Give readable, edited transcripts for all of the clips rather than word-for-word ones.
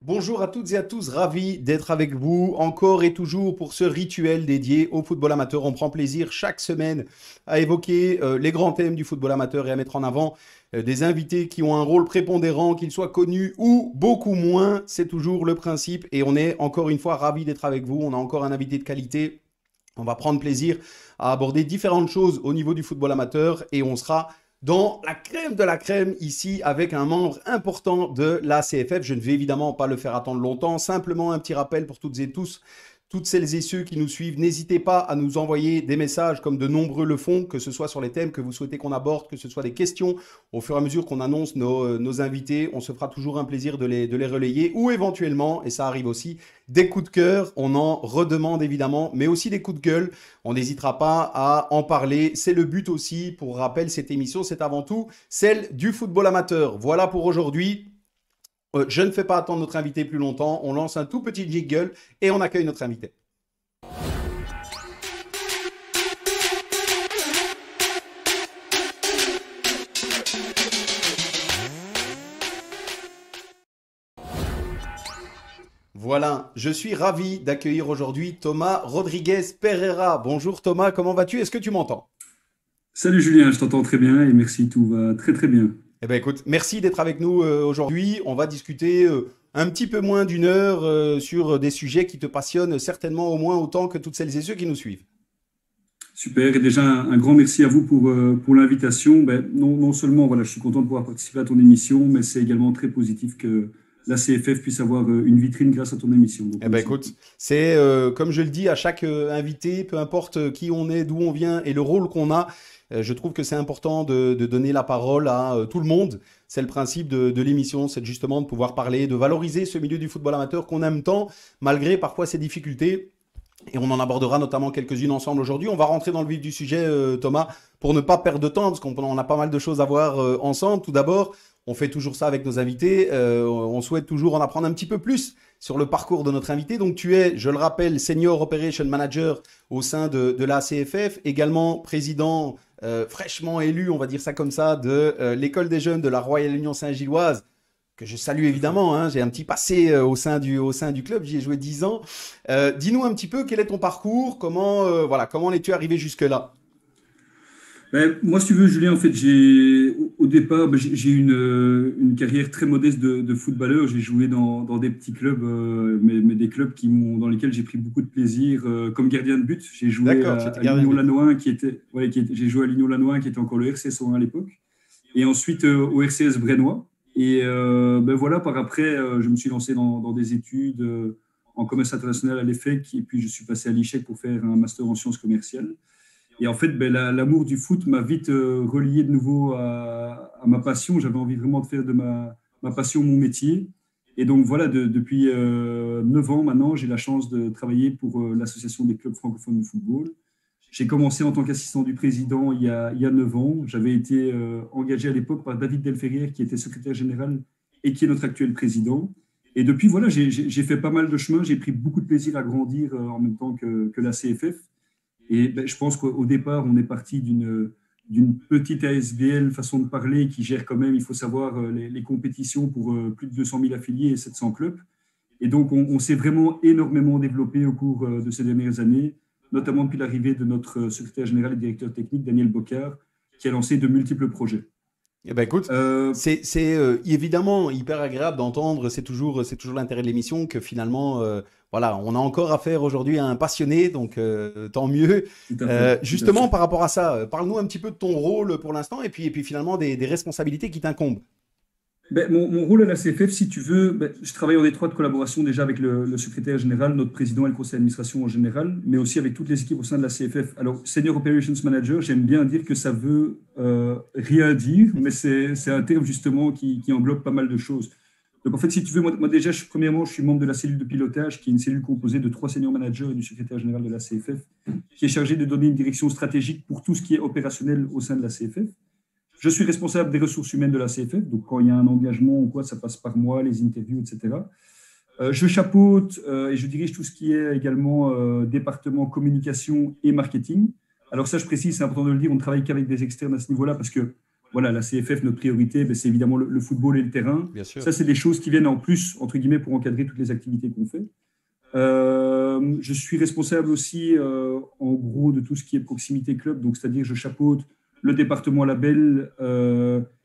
Bonjour à toutes et à tous, ravi d'être avec vous encore et toujours pour ce rituel dédié au football amateur. On prend plaisir chaque semaine à évoquer les grands thèmes du football amateur et à mettre en avant des invités qui ont un rôle prépondérant, qu'ils soient connus ou beaucoup moins. C'est toujours le principe et on est encore une fois ravi d'être avec vous. On a encore un invité de qualité. On va prendre plaisir à aborder différentes choses au niveau du football amateur et on sera dans la crème de la crème ici avec un membre important de la CFF. Je ne vais évidemment pas le faire attendre longtemps. Simplement un petit rappel pour toutes et tous. Toutes celles et ceux qui nous suivent, n'hésitez pas à nous envoyer des messages comme de nombreux le font, que ce soit sur les thèmes que vous souhaitez qu'on aborde, que ce soit des questions. Au fur et à mesure qu'on annonce nos invités, on se fera toujours un plaisir de les relayer ou éventuellement, et ça arrive aussi, des coups de cœur. On en redemande évidemment, mais aussi des coups de gueule. On n'hésitera pas à en parler. C'est le but aussi. Pour rappel, cette émission, c'est avant tout celle du football amateur. Voilà pour aujourd'hui. Je ne fais pas attendre notre invité plus longtemps. On lance un tout petit jingle et on accueille notre invité. Voilà, je suis ravi d'accueillir aujourd'hui Thomas Rodriguez Pereira. Bonjour Thomas, comment vas-tu? Est-ce que tu m'entends? Salut Julien, je t'entends très bien et merci, tout va très très bien. Eh bien écoute, merci d'être avec nous aujourd'hui. On va discuter un petit peu moins d'une heure sur des sujets qui te passionnent certainement au moins autant que toutes celles et ceux qui nous suivent. Super, et déjà un grand merci à vous pour l'invitation. Non seulement voilà, je suis content de pouvoir participer à ton émission, mais c'est également très positif que la CFF puisse avoir une vitrine grâce à ton émission. Donc Eh ben merci écoute, beaucoup. c'est comme je le dis à chaque invité, peu importe qui on est, d'où on vient et le rôle qu'on a, je trouve que c'est important de donner la parole à tout le monde. C'est le principe de l'émission, c'est justement de pouvoir parler, de valoriser ce milieu du football amateur qu'on aime tant, malgré parfois ses difficultés. Et on en abordera notamment quelques-unes ensemble aujourd'hui. On va rentrer dans le vif du sujet, Thomas, pour ne pas perdre de temps, parce qu'on a pas mal de choses à voir ensemble. Tout d'abord, on fait toujours ça avec nos invités. On souhaite toujours en apprendre un petit peu plus sur le parcours de notre invité. Donc tu es, je le rappelle, Senior Operation Manager au sein de la CFF, également président fraîchement élu, on va dire ça comme ça, de l'école des jeunes de la Royale Union Saint-Gilloise, que je salue Tout à fait. évidemment. Hein. J'ai un petit passé au sein du club, j'y ai joué 10 ans. Dis-nous un petit peu quel est ton parcours, comment es-tu arrivé jusque-là? Moi, si tu veux, Julien, en fait, au départ, j'ai eu une carrière très modeste de footballeur. J'ai joué dans des petits clubs, mais des clubs dans lesquels j'ai pris beaucoup de plaisir. Comme gardien de but, j'ai joué D'accord, tu étais à gardien de l'Union but. Lannoy, j'ai joué à l'Union Lannoy, qui était encore le RC Sorin à l'époque, et ensuite au RCS Brennois. Et voilà, par après, je me suis lancé dans des études en commerce international à l'EFEC, et puis je suis passé à l'ICHEC pour faire un master en sciences commerciales. Et en fait, l'amour du foot m'a vite relié de nouveau à ma passion. J'avais envie vraiment de faire de ma passion mon métier. Et donc voilà, depuis 9 ans maintenant, j'ai la chance de travailler pour l'Association des clubs francophones de football. J'ai commencé en tant qu'assistant du président il y a 9 ans. J'avais été engagé à l'époque par David Delferrière, qui était secrétaire général et qui est notre actuel président. Et depuis, voilà, j'ai fait pas mal de chemin. J'ai pris beaucoup de plaisir à grandir en même temps que la CFF. Et je pense qu'au départ, on est parti d'une petite ASBL façon de parler qui gère quand même, il faut savoir, les compétitions pour plus de 200 000 affiliés et 700 clubs. Et donc, on s'est vraiment énormément développé au cours de ces dernières années, notamment depuis l'arrivée de notre secrétaire général et directeur technique, Daniel Bocard, qui a lancé de multiples projets. Eh ben écoute, Euh, c'est évidemment hyper agréable d'entendre, c'est toujours l'intérêt de l'émission que finalement, voilà, on a encore affaire aujourd'hui à un passionné, donc tant mieux. Tout à fait, tout à Justement, fait. par rapport à ça, parle-nous un petit peu de ton rôle pour l'instant et puis finalement des responsabilités qui t'incombent. Mon rôle à la CFF, si tu veux, je travaille en étroite collaboration déjà avec le secrétaire général, notre président et le conseil d'administration en général, mais aussi avec toutes les équipes au sein de la CFF. Alors, Senior Operations Manager, j'aime bien dire que ça veut rien dire, mais c'est un terme justement qui englobe pas mal de choses. Donc, en fait, si tu veux, moi déjà, premièrement, je suis membre de la cellule de pilotage, qui est une cellule composée de 3 senior managers et du secrétaire général de la CFF, qui est chargée de donner une direction stratégique pour tout ce qui est opérationnel au sein de la CFF. Je suis responsable des ressources humaines de la CFF, donc quand il y a un engagement ou quoi, ça passe par moi, les interviews, etc. Je chapeaute et je dirige tout ce qui est également département communication et marketing. Alors ça, je précise, c'est important de le dire, on ne travaille qu'avec des externes à ce niveau-là parce que voilà, la CFF, notre priorité, ben, c'est évidemment le football et le terrain. Bien sûr. Ça, c'est des choses qui viennent en plus, entre guillemets, pour encadrer toutes les activités qu'on fait. Je suis responsable aussi, en gros, de tout ce qui est proximité club, donc c'est-à-dire je chapeaute le département label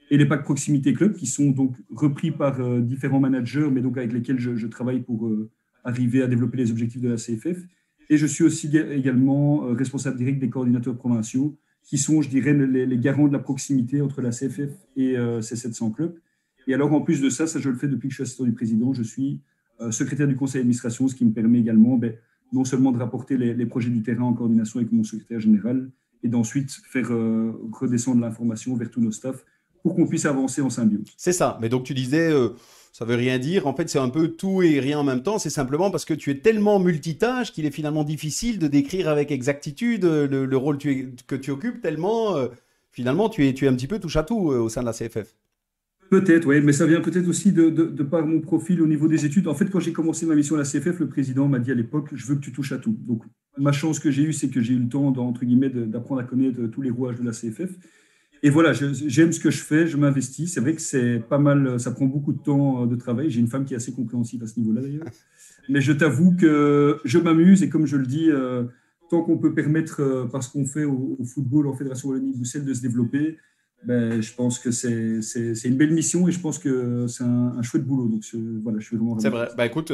et les packs proximité club, qui sont donc repris par différents managers, mais donc avec lesquels je travaille pour arriver à développer les objectifs de la CFF. Et je suis aussi également responsable direct des coordinateurs provinciaux, qui sont, je dirais, les garants de la proximité entre la CFF et ces 700 clubs. Et alors, en plus de ça, je le fais depuis que je suis assistant du président, je suis secrétaire du conseil d'administration, ce qui me permet également ben, non seulement de rapporter les projets du terrain en coordination avec mon secrétaire général, et d'ensuite faire redescendre l'information vers tous nos staffs pour qu'on puisse avancer en symbiose. C'est ça. Mais donc tu disais, ça veut rien dire. En fait, c'est un peu tout et rien en même temps. C'est simplement parce que tu es tellement multitâche qu'il est finalement difficile de décrire avec exactitude le rôle que tu occupes, tellement finalement tu es un petit peu touche à tout au sein de la CFF. Peut-être, oui, mais ça vient peut-être aussi de par mon profil au niveau des études. En fait, quand j'ai commencé ma mission à la CFF, le président m'a dit à l'époque, je veux que tu touches à tout. Donc, ma chance que j'ai eue, c'est que j'ai eu le temps, entre guillemets, d'apprendre à connaître tous les rouages de la CFF. Et voilà, j'aime ce que je fais, je m'investis. C'est vrai que c'est pas mal, ça prend beaucoup de temps de travail. J'ai une femme qui est assez compréhensive à ce niveau-là, d'ailleurs. Mais je t'avoue que je m'amuse et comme je le dis, tant qu'on peut permettre, par ce qu'on fait au football en Fédération Wallonie-Bruxelles, de se développer, ben, je pense que c'est une belle mission et je pense que c'est un chouette boulot. Donc voilà, je suis vraiment C'est ravi pour vrai. ça. Bah écoute,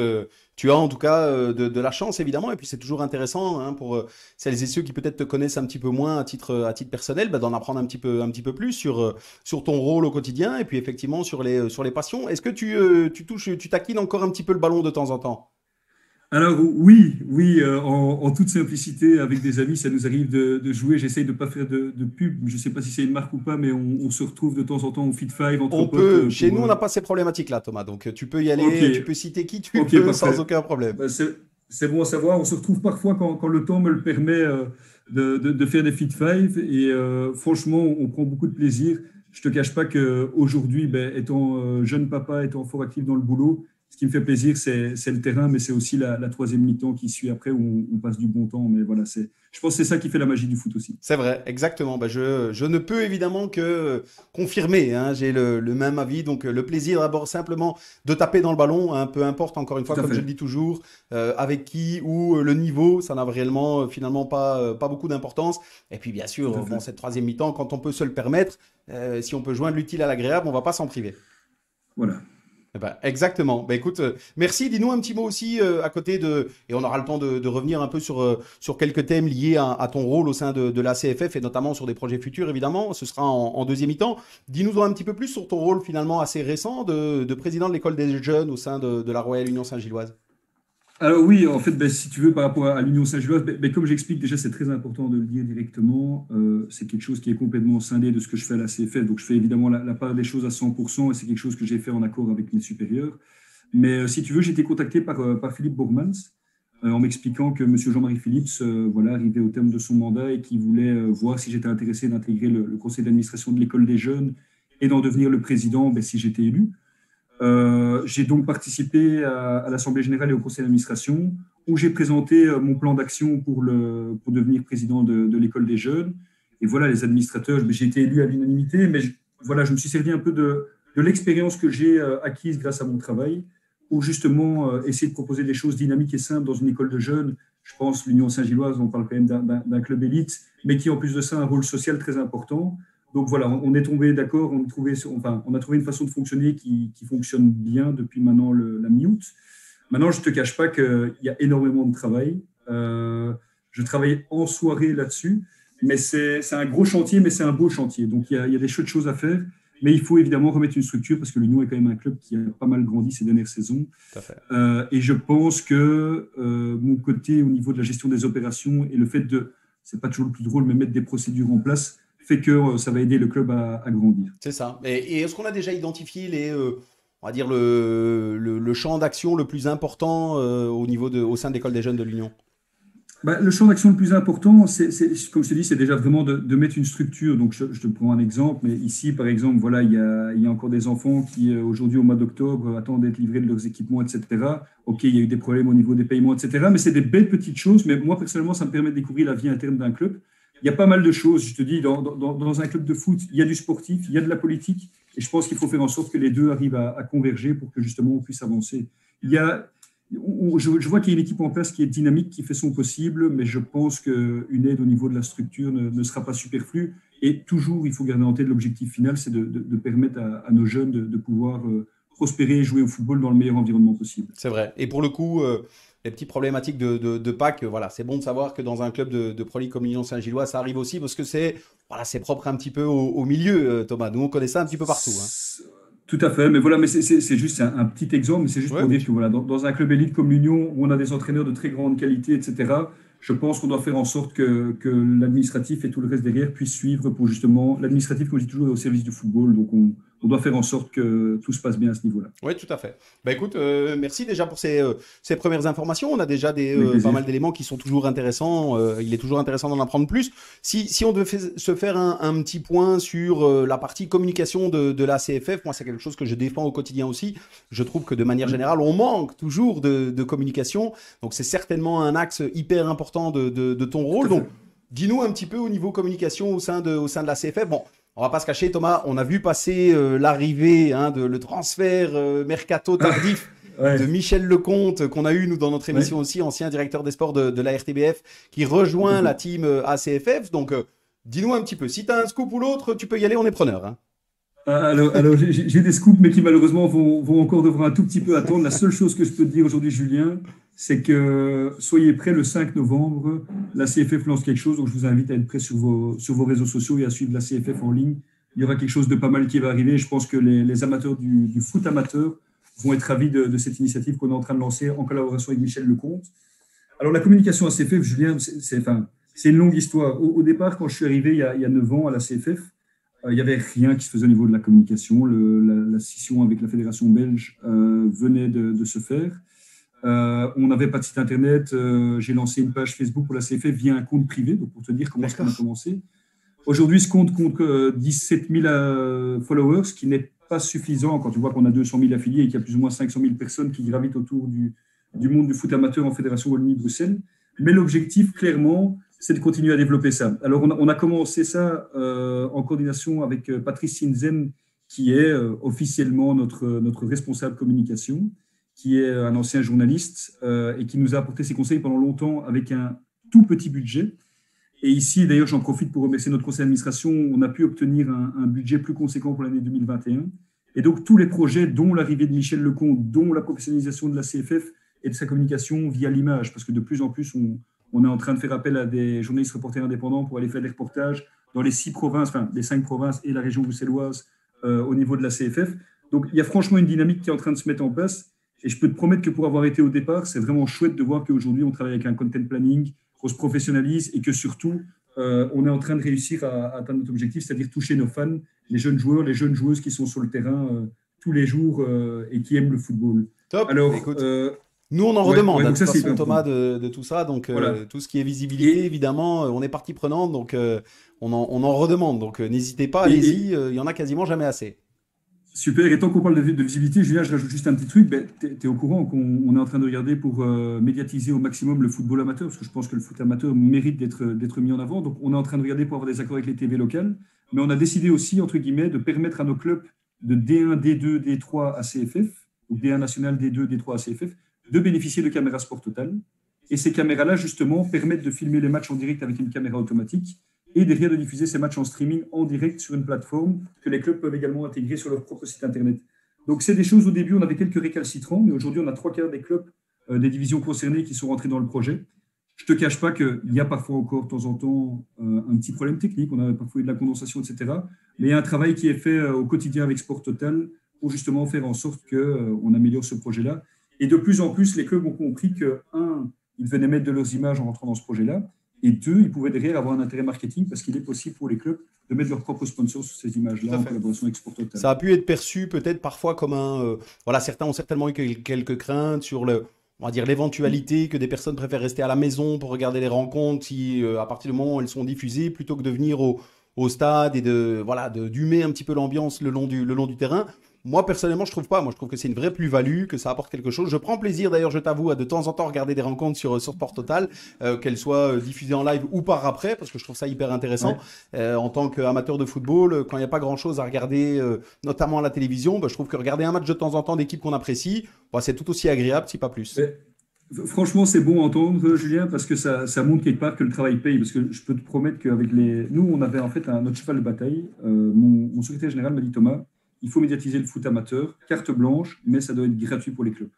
tu as en tout cas de la chance évidemment, et puis c'est toujours intéressant hein, pour celles et ceux qui peut-être te connaissent un petit peu moins à titre personnel, bah, d'en apprendre un petit peu plus sur ton rôle au quotidien, et puis effectivement sur les passions. Est-ce que tu taquines encore un petit peu le ballon de temps en temps? Alors oui, oui, en toute simplicité, avec des amis, ça nous arrive de jouer. J'essaye de ne pas faire de pub. Je ne sais pas si c'est une marque ou pas, mais on se retrouve de temps en temps au Fit Five entre On potes peut, chez pour. nous, on n'a pas ces problématiques-là, Thomas. Donc, tu peux y Ok, aller, tu peux citer qui tu ok, veux sans parfait. aucun problème. Ben, c'est bon à savoir. On se retrouve parfois quand le temps me le permet de faire des Fit Five et franchement, on prend beaucoup de plaisir. Je te cache pas qu'aujourd'hui, ben, étant jeune papa, étant fort actif dans le boulot, ce qui me fait plaisir, c'est le terrain, mais c'est aussi la troisième mi-temps qui suit après où on passe du bon temps. Mais voilà, je pense que c'est ça qui fait la magie du foot aussi. C'est vrai, exactement. Bah, je ne peux évidemment que confirmer, hein. J'ai le même avis. Donc, le plaisir d'abord simplement de taper dans le ballon, hein, peu importe, encore une fois, Tout à comme je fait. le dis toujours, avec qui ou le niveau, ça n'a réellement finalement pas beaucoup d'importance. Et puis, bien Tout sûr, à bon, fait. cette troisième mi-temps, quand on peut se le permettre, si on peut joindre l'utile à l'agréable, on va pas s'en priver. Voilà. Eh ben, exactement. Ben, écoute, merci. Dis-nous un petit mot aussi à côté de, et on aura le temps de revenir un peu sur quelques thèmes liés à ton rôle au sein de la CFF et notamment sur des projets futurs, évidemment. Ce sera en deuxième mi-temps. Dis-nous un petit peu plus sur ton rôle finalement assez récent de président de l'école des jeunes au sein de la Royale Union Saint-Gilloise. Alors oui, en fait, ben, si tu veux, par rapport à l'Union Saint-Gilloise, ben, comme j'explique déjà, c'est très important de le dire directement. C'est quelque chose qui est complètement scindé de ce que je fais à la CFL. Donc je fais évidemment la part des choses à 100% et c'est quelque chose que j'ai fait en accord avec mes supérieurs. Mais si tu veux, j'ai été contacté par Philippe Bourmans en m'expliquant que M. Jean-Marie Phillips voilà, arrivait au terme de son mandat et qu'il voulait voir si j'étais intéressé d'intégrer le conseil d'administration de l'école des jeunes et d'en devenir le président ben, si j'étais élu. J'ai donc participé à l'Assemblée générale et au conseil d'administration où j'ai présenté mon plan d'action pour devenir président de l'école des jeunes. Et voilà, les administrateurs, j'ai été élu à l'unanimité, mais voilà, je me suis servi un peu de l'expérience que j'ai acquise grâce à mon travail pour justement essayer de proposer des choses dynamiques et simples dans une école de jeunes. Je pense l'Union Saint-Gilloise, on parle quand même d'un club élite, mais qui en plus de ça a un rôle social très important. Donc voilà, on est tombé d'accord, on a trouvé une façon de fonctionner qui fonctionne bien depuis maintenant la mi-août. Maintenant, je ne te cache pas qu'il y a énormément de travail. Je travaille en soirée là-dessus, mais c'est un gros chantier, mais c'est un beau chantier. Donc il y a des chouettes choses à faire, mais il faut évidemment remettre une structure parce que l'Union est quand même un club qui a pas mal grandi ces dernières saisons. Tout à fait. Et je pense que mon côté au niveau de la gestion des opérations et le fait c'est pas toujours le plus drôle, mais mettre des procédures en place, fait que ça va aider le club à grandir. C'est ça. Et est-ce qu'on a déjà identifié on va dire le champ d'action le plus important au sein de l'école des jeunes de l'Union? Bah, le champ d'action le plus important, comme je te dis, c'est déjà vraiment de mettre une structure. Donc, je te prends un exemple, mais ici, par exemple, voilà, il y a encore des enfants qui, aujourd'hui, au mois d'octobre, attendent d'être livrés de leurs équipements, etc. OK, il y a eu des problèmes au niveau des paiements, etc. Mais c'est des belles petites choses. Mais moi, personnellement, ça me permet de découvrir la vie interne d'un club. il y a pas mal de choses. Je te dis, dans un club de foot, il y a du sportif, il y a de la politique. Et je pense qu'il faut faire en sorte que les deux arrivent à converger pour que justement on puisse avancer. Il y a, je vois qu'il y a une équipe en place qui est dynamique, qui fait son possible, mais je pense qu'une aide au niveau de la structure ne sera pas superflue. Et toujours, il faut garder en tête l'objectif final, c'est de permettre à nos jeunes de pouvoir prospérer et jouer au football dans le meilleur environnement possible. C'est vrai. Et pour le coup, les petites problématiques de Pâques, voilà, c'est bon de savoir que dans un club de Pro League comme l'Union Saint-Gilloise, ça arrive aussi parce que c'est propre un petit peu au milieu, Thomas. Nous, on connaît ça un petit peu partout. Hein. Tout à fait, mais voilà, mais c'est juste un petit exemple, mais c'est juste Ouais, pour bien dire que sûr. voilà, dans un club élite comme l'Union, où on a des entraîneurs de très grande qualité, etc., je pense qu'on doit faire en sorte que l'administratif et tout le reste derrière puissent suivre pour justement, l'administratif, comme je dis toujours, est au service du football, donc on doit faire en sorte que tout se passe bien à ce niveau-là. Oui, tout à fait. Bah écoute, merci déjà pour ces premières informations. On a déjà Avec pas plaisir. mal d'éléments qui sont toujours intéressants. Il est toujours intéressant d'en apprendre plus. Si on devait se faire un petit point sur la partie communication de la CFF, moi c'est quelque chose que je défends au quotidien aussi. Je trouve que de manière Oui, générale, on manque toujours de communication. Donc c'est certainement un axe hyper important de ton tout rôle. à Donc fait. dis-nous un petit peu au niveau communication au sein de la CFF. Bon, on va pas se cacher, Thomas, on a vu passer l'arrivée, le transfert mercato Ah, tardif de ouais, Michel Lecomte, qu'on a eu, nous, dans notre ouais, émission aussi, ancien directeur des sports de la RTBF, qui tout à rejoint la fait. team ACFF. Donc, dis-nous un petit peu. Si tu as un scoop ou l'autre, tu peux y aller, on est preneur. Hein. Alors j'ai des scoops, mais qui malheureusement vont encore devoir un tout petit peu attendre. La seule chose que je peux te dire aujourd'hui, Julien, c'est que soyez prêts le 5 novembre. La CFF lance quelque chose, donc je vous invite à être prêts sur vos réseaux sociaux et à suivre la CFF en ligne. Il y aura quelque chose de pas mal qui va arriver. Je pense que les amateurs du foot amateur vont être ravis de cette initiative qu'on est en train de lancer en collaboration avec Michel Lecomte. Alors la communication à CFF, Julien, c'est une longue histoire. Au départ, quand je suis arrivé il y a 9 ans à la CFF, il n'y avait rien qui se faisait au niveau de la communication. La scission avec la fédération belge venait de se faire. On n'avait pas de site internet. J'ai lancé une page Facebook pour la CFF via un compte privé, donc pour te dire comment est-ce qu'on a D'accord. commencé. Aujourd'hui, ce compte compte 17 000 followers, ce qui n'est pas suffisant quand tu vois qu'on a 200 000 affiliés et qu'il y a plus ou moins 500 000 personnes qui gravitent autour du monde du foot amateur en Fédération Wallonie-Bruxelles. Mais l'objectif, clairement, c'est de continuer à développer ça. Alors, on a commencé ça en coordination avec Patrice Sinzen, qui est officiellement notre responsable communication, qui est un ancien journaliste et qui nous a apporté ses conseils pendant longtemps avec un tout petit budget. Et ici, d'ailleurs, j'en profite pour remercier notre conseil d'administration. On a pu obtenir un budget plus conséquent pour l'année 2021. Et donc, tous les projets, dont l'arrivée de Michel Lecomte, dont la professionnalisation de la CFF et de sa communication via l'image, parce que de plus en plus, on est en train de faire appel à des journalistes reporters indépendants pour aller faire des reportages dans les 6 provinces, enfin, les 5 provinces et la région bruxelloise au niveau de la CFF. Donc, il y a franchement une dynamique qui est en train de se mettre en place. Et je peux te promettre que pour avoir été au départ, c'est vraiment chouette de voir qu'aujourd'hui, on travaille avec un content planning, qu'on se professionnalise et que surtout, on est en train de réussir à atteindre notre objectif, c'est-à-dire toucher nos fans, les jeunes joueurs, les jeunes joueuses qui sont sur le terrain tous les jours et qui aiment le football. Top. Bah, Alors, écoute, nous, on en ouais, redemande, ouais, hein, de donc toute ça, c'est façon, hyper Thomas, important. de tout ça. Donc, Voilà. tout ce qui est visibilité, Et, évidemment, on est partie prenante. Donc, on en redemande. Donc, n'hésitez pas, et allez-y. Il y en a quasiment jamais assez. super. Et tant qu'on parle de visibilité, Julien, je rajoute juste un petit truc. Ben, tu es au courant qu'on est en train de regarder pour médiatiser au maximum le football amateur, parce que je pense que le foot amateur mérite d'être mis en avant. Donc, on est en train de regarder pour avoir des accords avec les TV locales. Mais on a décidé aussi, entre guillemets, de permettre à nos clubs de D1, D2, D3 à CFF, ou D1 national, D2, D3 à CFF, de bénéficier de caméras Sport Total. Et ces caméras-là, justement, permettent de filmer les matchs en direct avec une caméra automatique et derrière de diffuser ces matchs en streaming en direct sur une plateforme que les clubs peuvent également intégrer sur leur propre site internet. Donc, c'est des choses, au début, on avait quelques récalcitrants, mais aujourd'hui, on a 3 quarts des clubs des divisions concernées qui sont rentrés dans le projet. Je ne te cache pas qu'il y a parfois encore, de temps en temps, un petit problème technique. On a parfois eu de la condensation, etc. Mais il y a un travail qui est fait au quotidien avec Sport Total pour justement faire en sorte qu'on améliore ce projet-là. Et de plus en plus, les clubs ont compris que, un, ils venaient mettre de leurs images en rentrant dans ce projet-là, et deux, ils pouvaient derrière avoir un intérêt marketing parce qu'il est possible pour les clubs de mettre leurs propres sponsors sur ces Tout images-là à en fait. collaboration avec Sport Total. Ça a pu être perçu peut-être parfois comme voilà, certains ont certainement eu quelques craintes sur on va dire l'éventualité que des personnes préfèrent rester à la maison pour regarder les rencontres si, à partir du moment où elles sont diffusées plutôt que de venir au stade et voilà, d'humer un petit peu l'ambiance le long du terrain. Moi, personnellement, je trouve pas. Moi, je trouve que c'est une vraie plus-value, que ça apporte quelque chose. Je prends plaisir, d'ailleurs, je t'avoue, à de temps en temps regarder des rencontres sur Sport Total, qu'elles soient diffusées en live ou par après, parce que je trouve ça hyper intéressant. Ouais. En tant qu'amateur de football, quand il n'y a pas grand-chose à regarder, notamment à la télévision, bah, je trouve que regarder un match de temps en temps d'équipe qu'on apprécie, bah, c'est tout aussi agréable, si pas plus. Mais, franchement, c'est bon à entendre, Julien, parce que ça montre quelque part que le travail paye. Parce que je peux te promettre qu'avec les. Nous, on avait en fait notre cheval de bataille. Mon secrétaire général m'a dit Thomas, il faut médiatiser le foot amateur, carte blanche, mais ça doit être gratuit pour les clubs.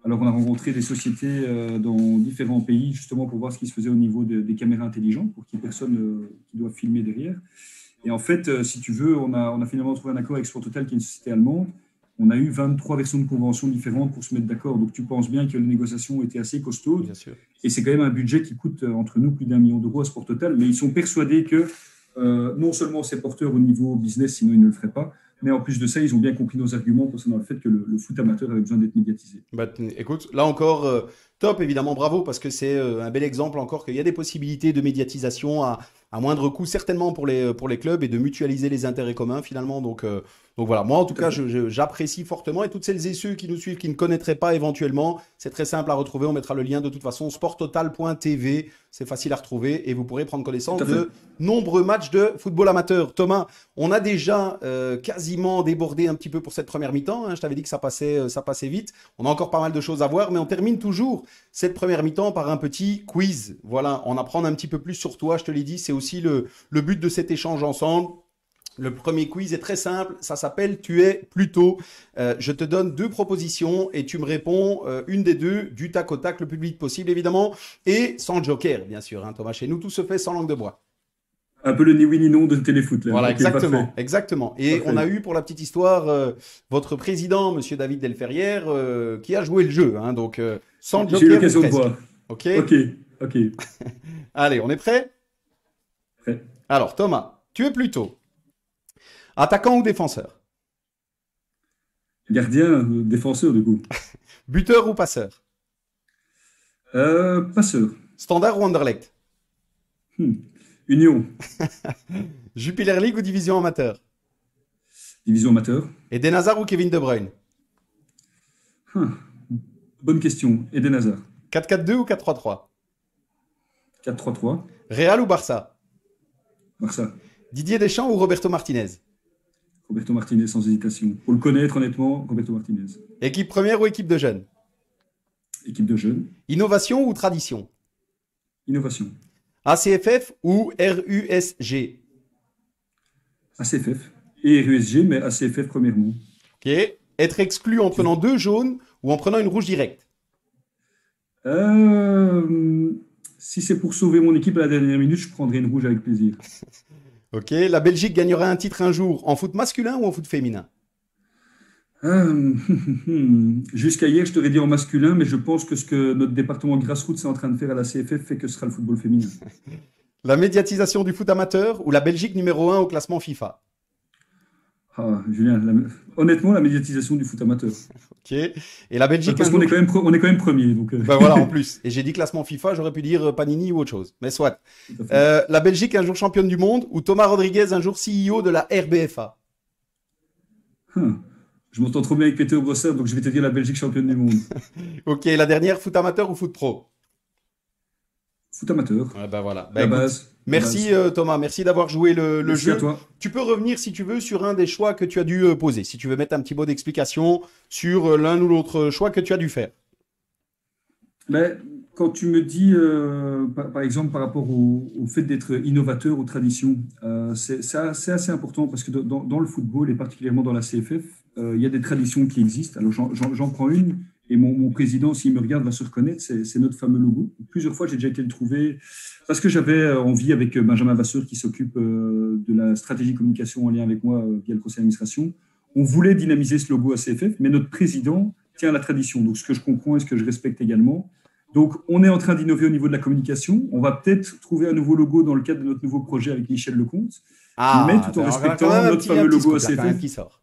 Alors, on a rencontré des sociétés dans différents pays, justement, pour voir ce qui se faisait au niveau des caméras intelligentes, pour qu'il n'y ait personne qui doit filmer derrière. Et en fait, si tu veux, on a finalement trouvé un accord avec Sport Total, qui est une société allemande. On a eu 23 versions de conventions différentes pour se mettre d'accord. Donc, tu penses bien que les négociations étaient assez costaudes. Bien sûr. Et c'est quand même un budget qui coûte entre nous plus d'1 million d'euros à Sport Total. Mais ils sont persuadés que non seulement c'est porteur au niveau business, sinon ils ne le feraient pas, mais en plus de ça, ils ont bien compris nos arguments concernant le fait que le foot amateur avait besoin d'être médiatisé. Bah, écoute, là encore, top, évidemment, bravo, parce que c'est un bel exemple encore qu'il y a des possibilités de médiatisation à moindre coût, certainement pour les clubs, et de mutualiser les intérêts communs, finalement. Donc voilà, moi, en tout Tout à cas, fait. j'apprécie fortement. Et toutes celles et ceux qui nous suivent, qui ne connaîtraient pas éventuellement, c'est très simple à retrouver. On mettra le lien de toute façon, sporttotal.tv. C'est facile à retrouver et vous pourrez prendre Tout connaissance à fait. de nombreux matchs de football amateur. Thomas, on a déjà quasiment débordé un petit peu pour cette première mi-temps, hein. Je t'avais dit que ça passait vite. On a encore pas mal de choses à voir, mais on termine toujours cette première mi-temps par un petit quiz. Voilà, en apprendre un petit peu plus sur toi, je te l'ai dit, c'est aussi le but de cet échange ensemble. Le premier quiz est très simple, ça s'appelle Tu es plutôt. Je te donne deux propositions et tu me réponds une des deux du tac au tac, le plus vite possible évidemment, et sans joker bien sûr, hein, Thomas. Chez nous, tout se fait sans langue de bois. Un peu le ni oui ni non de téléfoot, là. Voilà, Ok, parfait. exactement, exactement. Et on Parfait. a eu, pour la petite histoire, votre président, Monsieur David Delferrière, qui a joué le jeu, hein, donc sans J'ai eu joker ou l'occasion de presque. voir. Ok. Ok, ok. Allez, on est prêt? Prêt. Alors, Thomas, tu es plutôt attaquant ou défenseur? Gardien, défenseur, du coup. Buteur ou passeur? Passeur. Standard ou Anderlecht? Hmm. Union. Jupiler League ou division amateur? Division amateur. Eden Hazard ou Kevin De Bruyne? Hmm. Bonne question. Eden Hazard. 4-4-2 ou 4-3-3? 4-3-3. Real ou Barça? Barça. Didier Deschamps ou Roberto Martinez? Roberto Martinez, sans hésitation. Pour le connaître, honnêtement, Roberto Martinez. Équipe première ou équipe de jeunes? Équipe de jeunes. Innovation ou tradition? Innovation. ACFF ou RUSG? ACFF. Et RUSG, mais ACFF premièrement. Ok. Être exclu en prenant deux jaunes ou en prenant une rouge directe? Si c'est pour sauver mon équipe à la dernière minute, je prendrai une rouge avec plaisir. Ok. La Belgique gagnera un titre un jour en foot masculin ou en foot féminin? Euh, Jusqu'à hier, je t'aurais dit en masculin, mais je pense que ce que notre département grassroots est en train de faire à la CFF fait que ce sera le football féminin. La médiatisation du foot amateur ou la Belgique numéro un au classement FIFA? Ah, Julien, honnêtement, la médiatisation du foot amateur. Ok. Et la Belgique Parce un qu'on jour. est quand même, on est quand même premier. Donc, Ben voilà, en plus. Et j'ai dit classement FIFA, j'aurais pu dire Panini ou autre chose. Mais soit. tout à fait. La Belgique un jour championne du monde ou Thomas Rodriguez un jour CEO de la RBFA? Hum. Je m'entends trop bien avec Peter Brosser, donc je vais te dire la Belgique championne du monde. Ok, la dernière, foot amateur ou foot pro? Foot amateur, Ouais, ben voilà. la Ben écoute, base. La merci base. Thomas, merci d'avoir joué le Merci à jeu. toi. Tu peux revenir si tu veux sur un des choix que tu as dû poser. Si tu veux mettre un petit mot d'explication sur l'un ou l'autre choix que tu as dû faire. Mais quand tu me dis, par exemple, par rapport au fait d'être innovateur aux traditions, c'est assez important parce que dans le football et particulièrement dans la CFF, il y a des traditions qui existent. Alors j'en prends une et mon président, s'il me regarde, va se reconnaître, c'est notre fameux logo. Plusieurs fois, j'ai déjà été le trouver parce que j'avais envie avec Benjamin Vasseur qui s'occupe de la stratégie communication en lien avec moi via le conseil d'administration. On voulait dynamiser ce logo à CFF, mais notre président tient à la tradition. Donc ce que je comprends et ce que je respecte également. Donc, on est en train d'innover au niveau de la communication. On va peut-être trouver un nouveau logo dans le cadre de notre nouveau projet avec Michel Lecomte, mais Ah, tout en alors, quand respectant même notre fameux un petit logo scoop, là, quand même, ACFF. qui sort.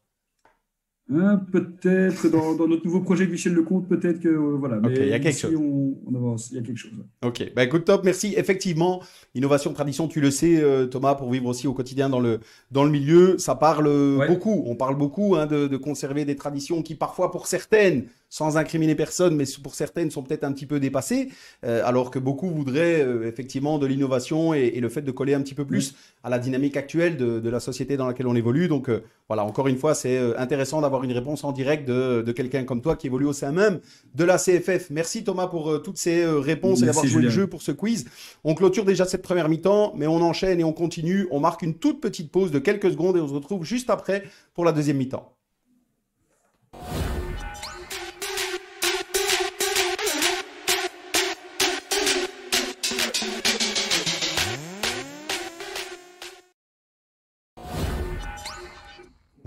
Hein, peut-être dans notre nouveau projet avec Michel Lecomte, peut-être que voilà. Ok, il y Mais a quelque ici, chose. on avance. Il y a quelque chose. Ok, bah écoute, top, merci. Effectivement, innovation, tradition, tu le sais, Thomas, pour vivre aussi au quotidien dans le milieu, ça parle Ouais. beaucoup. On parle beaucoup hein, de conserver des traditions qui, parfois, pour certaines, sans incriminer personne, mais pour certaines, sont peut-être un petit peu dépassées, alors que beaucoup voudraient effectivement de l'innovation et le fait de coller un petit peu Ouais. plus à la dynamique actuelle de la société dans laquelle on évolue. Donc, voilà, encore une fois, c'est intéressant d'avoir une réponse en direct de quelqu'un comme toi qui évolue au sein même de la CFF. Merci Thomas pour toutes ces réponses et d'avoir Merci joué le Julien. jeu pour ce quiz. On clôture déjà cette première mi-temps, mais on enchaîne et on continue. On marque une toute petite pause de quelques secondes et on se retrouve juste après pour la deuxième mi-temps.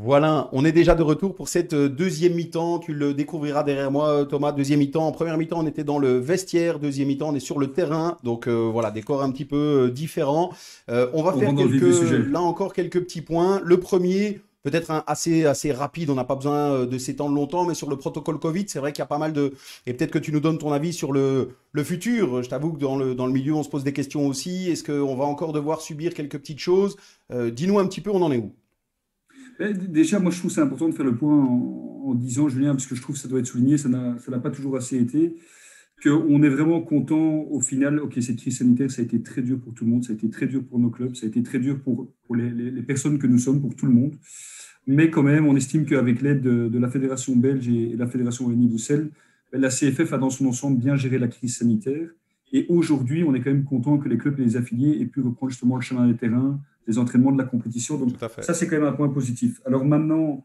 Voilà, on est déjà de retour pour cette deuxième mi-temps. Tu le découvriras derrière moi, Thomas. Deuxième mi-temps. En première mi-temps, on était dans le vestiaire. Deuxième mi-temps, on est sur le terrain. Donc voilà, décor un petit peu différent. On va On faire rentre dans le vif du sujet. là encore quelques petits points. Le premier, peut-être assez rapide. On n'a pas besoin de s'étendre longtemps, mais sur le protocole Covid, c'est vrai qu'il y a pas mal de. Et peut-être que tu nous donnes ton avis sur le futur. Je t'avoue que dans le milieu, on se pose des questions aussi. Est-ce qu'on va encore devoir subir quelques petites choses? Dis-nous un petit peu, on en est où? Déjà, moi, je trouve c'est important de faire le point en disant, Julien, parce que je trouve que ça doit être souligné, ça n'a pas toujours assez été, qu'on est vraiment content au final. Ok, cette crise sanitaire, ça a été très dur pour tout le monde, ça a été très dur pour nos clubs, ça a été très dur pour les personnes que nous sommes, pour tout le monde. Mais quand même, on estime qu'avec l'aide de la Fédération belge et la Fédération Wallonie-Bruxelles, la CFF a dans son ensemble bien géré la crise sanitaire. Et aujourd'hui, on est quand même content que les clubs et les affiliés aient pu reprendre justement le chemin des terrains, des entraînements, de la compétition. Donc Tout à fait. ça, c'est quand même un point positif. Alors maintenant,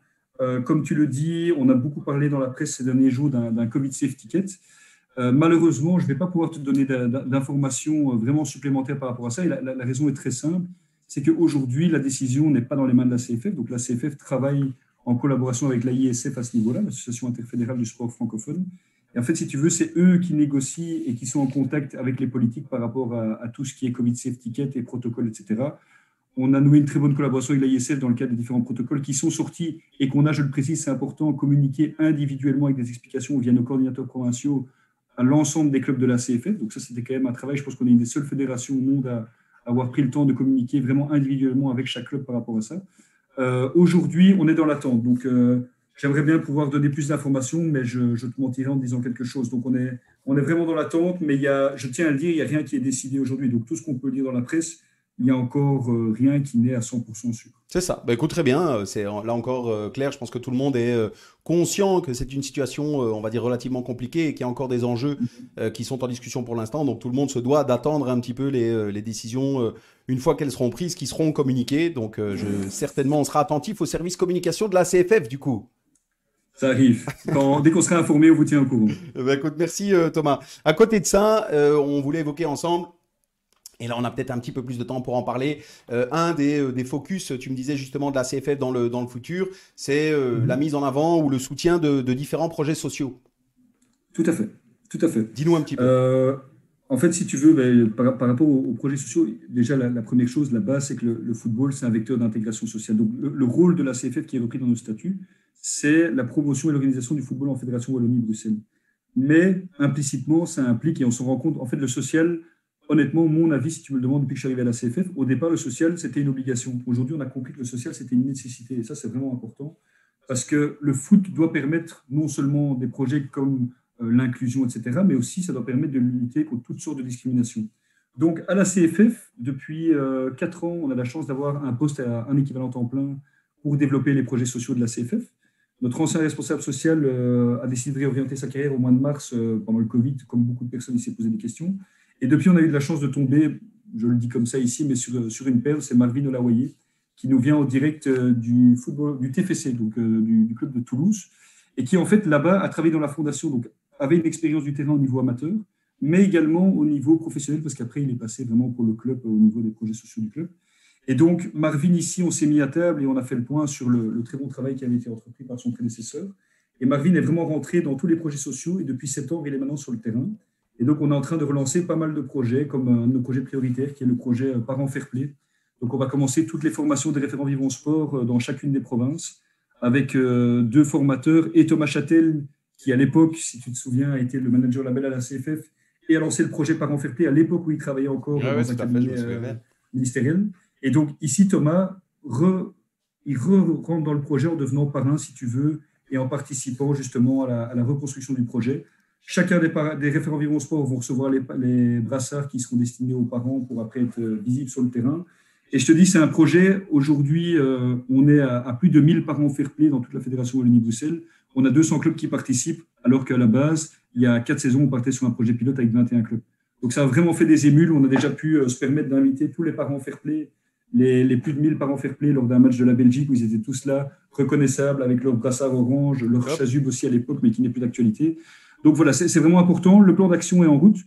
comme tu le dis, on a beaucoup parlé dans la presse ces derniers jours d'un Covid Safety Ticket. Malheureusement, je ne vais pas pouvoir te donner d'informations vraiment supplémentaires par rapport à ça. Et la raison est très simple, c'est qu'aujourd'hui, la décision n'est pas dans les mains de la CFF. Donc la CFF travaille en collaboration avec l'AISF à ce niveau-là, l'Association interfédérale du sport francophone. Et en fait, si tu veux, c'est eux qui négocient et qui sont en contact avec les politiques par rapport à tout ce qui est Covid Safety Ticket et protocoles, etc. On a noué une très bonne collaboration avec l'AISF dans le cadre des différents protocoles qui sont sortis et qu'on a, je le précise, c'est important, communiqué individuellement avec des explications via nos coordinateurs provinciaux à l'ensemble des clubs de la CFF. Donc ça, c'était quand même un travail. Je pense qu'on est une des seules fédérations au monde à avoir pris le temps de communiquer vraiment individuellement avec chaque club par rapport à ça. Aujourd'hui, on est dans l'attente. Donc, j'aimerais bien pouvoir donner plus d'informations, mais je te mentirais en disant quelque chose. Donc, on est vraiment dans l'attente, mais je tiens à le dire, il n'y a rien qui est décidé aujourd'hui. Donc, tout ce qu'on peut dire dans la presse, il n'y a encore rien qui n'est à 100% sûr. C'est ça. Bah, écoute, très bien. C'est là encore clair. Je pense que tout le monde est conscient que c'est une situation, on va dire, relativement compliquée et qu'il y a encore des enjeux qui sont en discussion pour l'instant. Donc tout le monde se doit d'attendre un petit peu les décisions une fois qu'elles seront prises, qui seront communiquées. Donc certainement, on sera attentif au service communication de la CFF du coup. Ça arrive. Dès qu'on sera informé, on vous tient au courant. Bah, écoute, merci Thomas. À côté de ça, on voulait évoquer ensemble. Et là, on a peut-être un petit peu plus de temps pour en parler. Un des focus, tu me disais justement de la CFF dans le futur, c'est la mise en avant ou le soutien de différents projets sociaux. Tout à fait. Tout à fait. Dis-nous un petit peu. Euh, En fait, si tu veux, ben, par rapport aux projets sociaux, déjà la première chose, la base, c'est que le football, c'est un vecteur d'intégration sociale. Donc, le rôle de la CFF qui est repris dans nos statuts, c'est la promotion et l'organisation du football en Fédération Wallonie-Bruxelles. Mais implicitement, ça implique, et on s'en rend compte, en fait, le social, honnêtement, mon avis, si tu me le demandes depuis que je suis arrivé à la CFF, au départ, le social, c'était une obligation. Aujourd'hui, on a compris que le social, c'était une nécessité. Et ça, c'est vraiment important. Parce que le foot doit permettre non seulement des projets comme l'inclusion, etc., mais aussi ça doit permettre de lutter contre toutes sortes de discriminations. Donc à la CFF, depuis 4 ans, on a la chance d'avoir un poste à un équivalent temps plein pour développer les projets sociaux de la CFF. Notre ancien responsable social a décidé de réorienter sa carrière au mois de mars pendant le Covid, comme beaucoup de personnes, il s'est posé des questions. Et depuis, on a eu de la chance de tomber, je le dis comme ça ici, mais sur une perle, c'est Marvin Olawoyer, qui nous vient en direct du football, du TFC, donc du club de Toulouse, et qui en fait là-bas a travaillé dans la fondation, donc avait une expérience du terrain au niveau amateur, mais également au niveau professionnel, parce qu'après il est passé vraiment pour le club au niveau des projets sociaux du club. Et donc Marvin ici, on s'est mis à table et on a fait le point sur le très bon travail qui avait été entrepris par son prédécesseur. Et Marvin est vraiment rentré dans tous les projets sociaux et depuis septembre, il est maintenant sur le terrain. Et donc, on est en train de relancer pas mal de projets, comme un de nos projets prioritaires, qui est le projet Parents Fair Play. Donc, on va commencer toutes les formations des référents Vivons Sport dans chacune des provinces, avec deux formateurs et Thomas Châtel, qui à l'époque, si tu te souviens, a été le manager label à la CFF et a lancé le projet Parents Fair Play à l'époque où il travaillait encore dans un cabinet ministériel. Et donc ici, Thomas, il rentre dans le projet en devenant parrain, si tu veux, et en participant justement à la reconstruction du projet. Chacun des référents Vivons Sport vont recevoir les brassards qui seront destinés aux parents pour après être visibles sur le terrain. Et je te dis, c'est un projet, aujourd'hui, on est à plus de 1000 parents fair play dans toute la Fédération Wallonie-Bruxelles. On a 200 clubs qui participent, alors qu'à la base, il y a 4 saisons, on partait sur un projet pilote avec 21 clubs. Donc ça a vraiment fait des émules. On a déjà pu se permettre d'inviter tous les parents fair play, les plus de 1000 parents fair play lors d'un match de la Belgique où ils étaient tous là, reconnaissables, avec leur brassard orange, leur chasuble aussi à l'époque, mais qui n'est plus d'actualité. Donc voilà, c'est vraiment important. Le plan d'action est en route.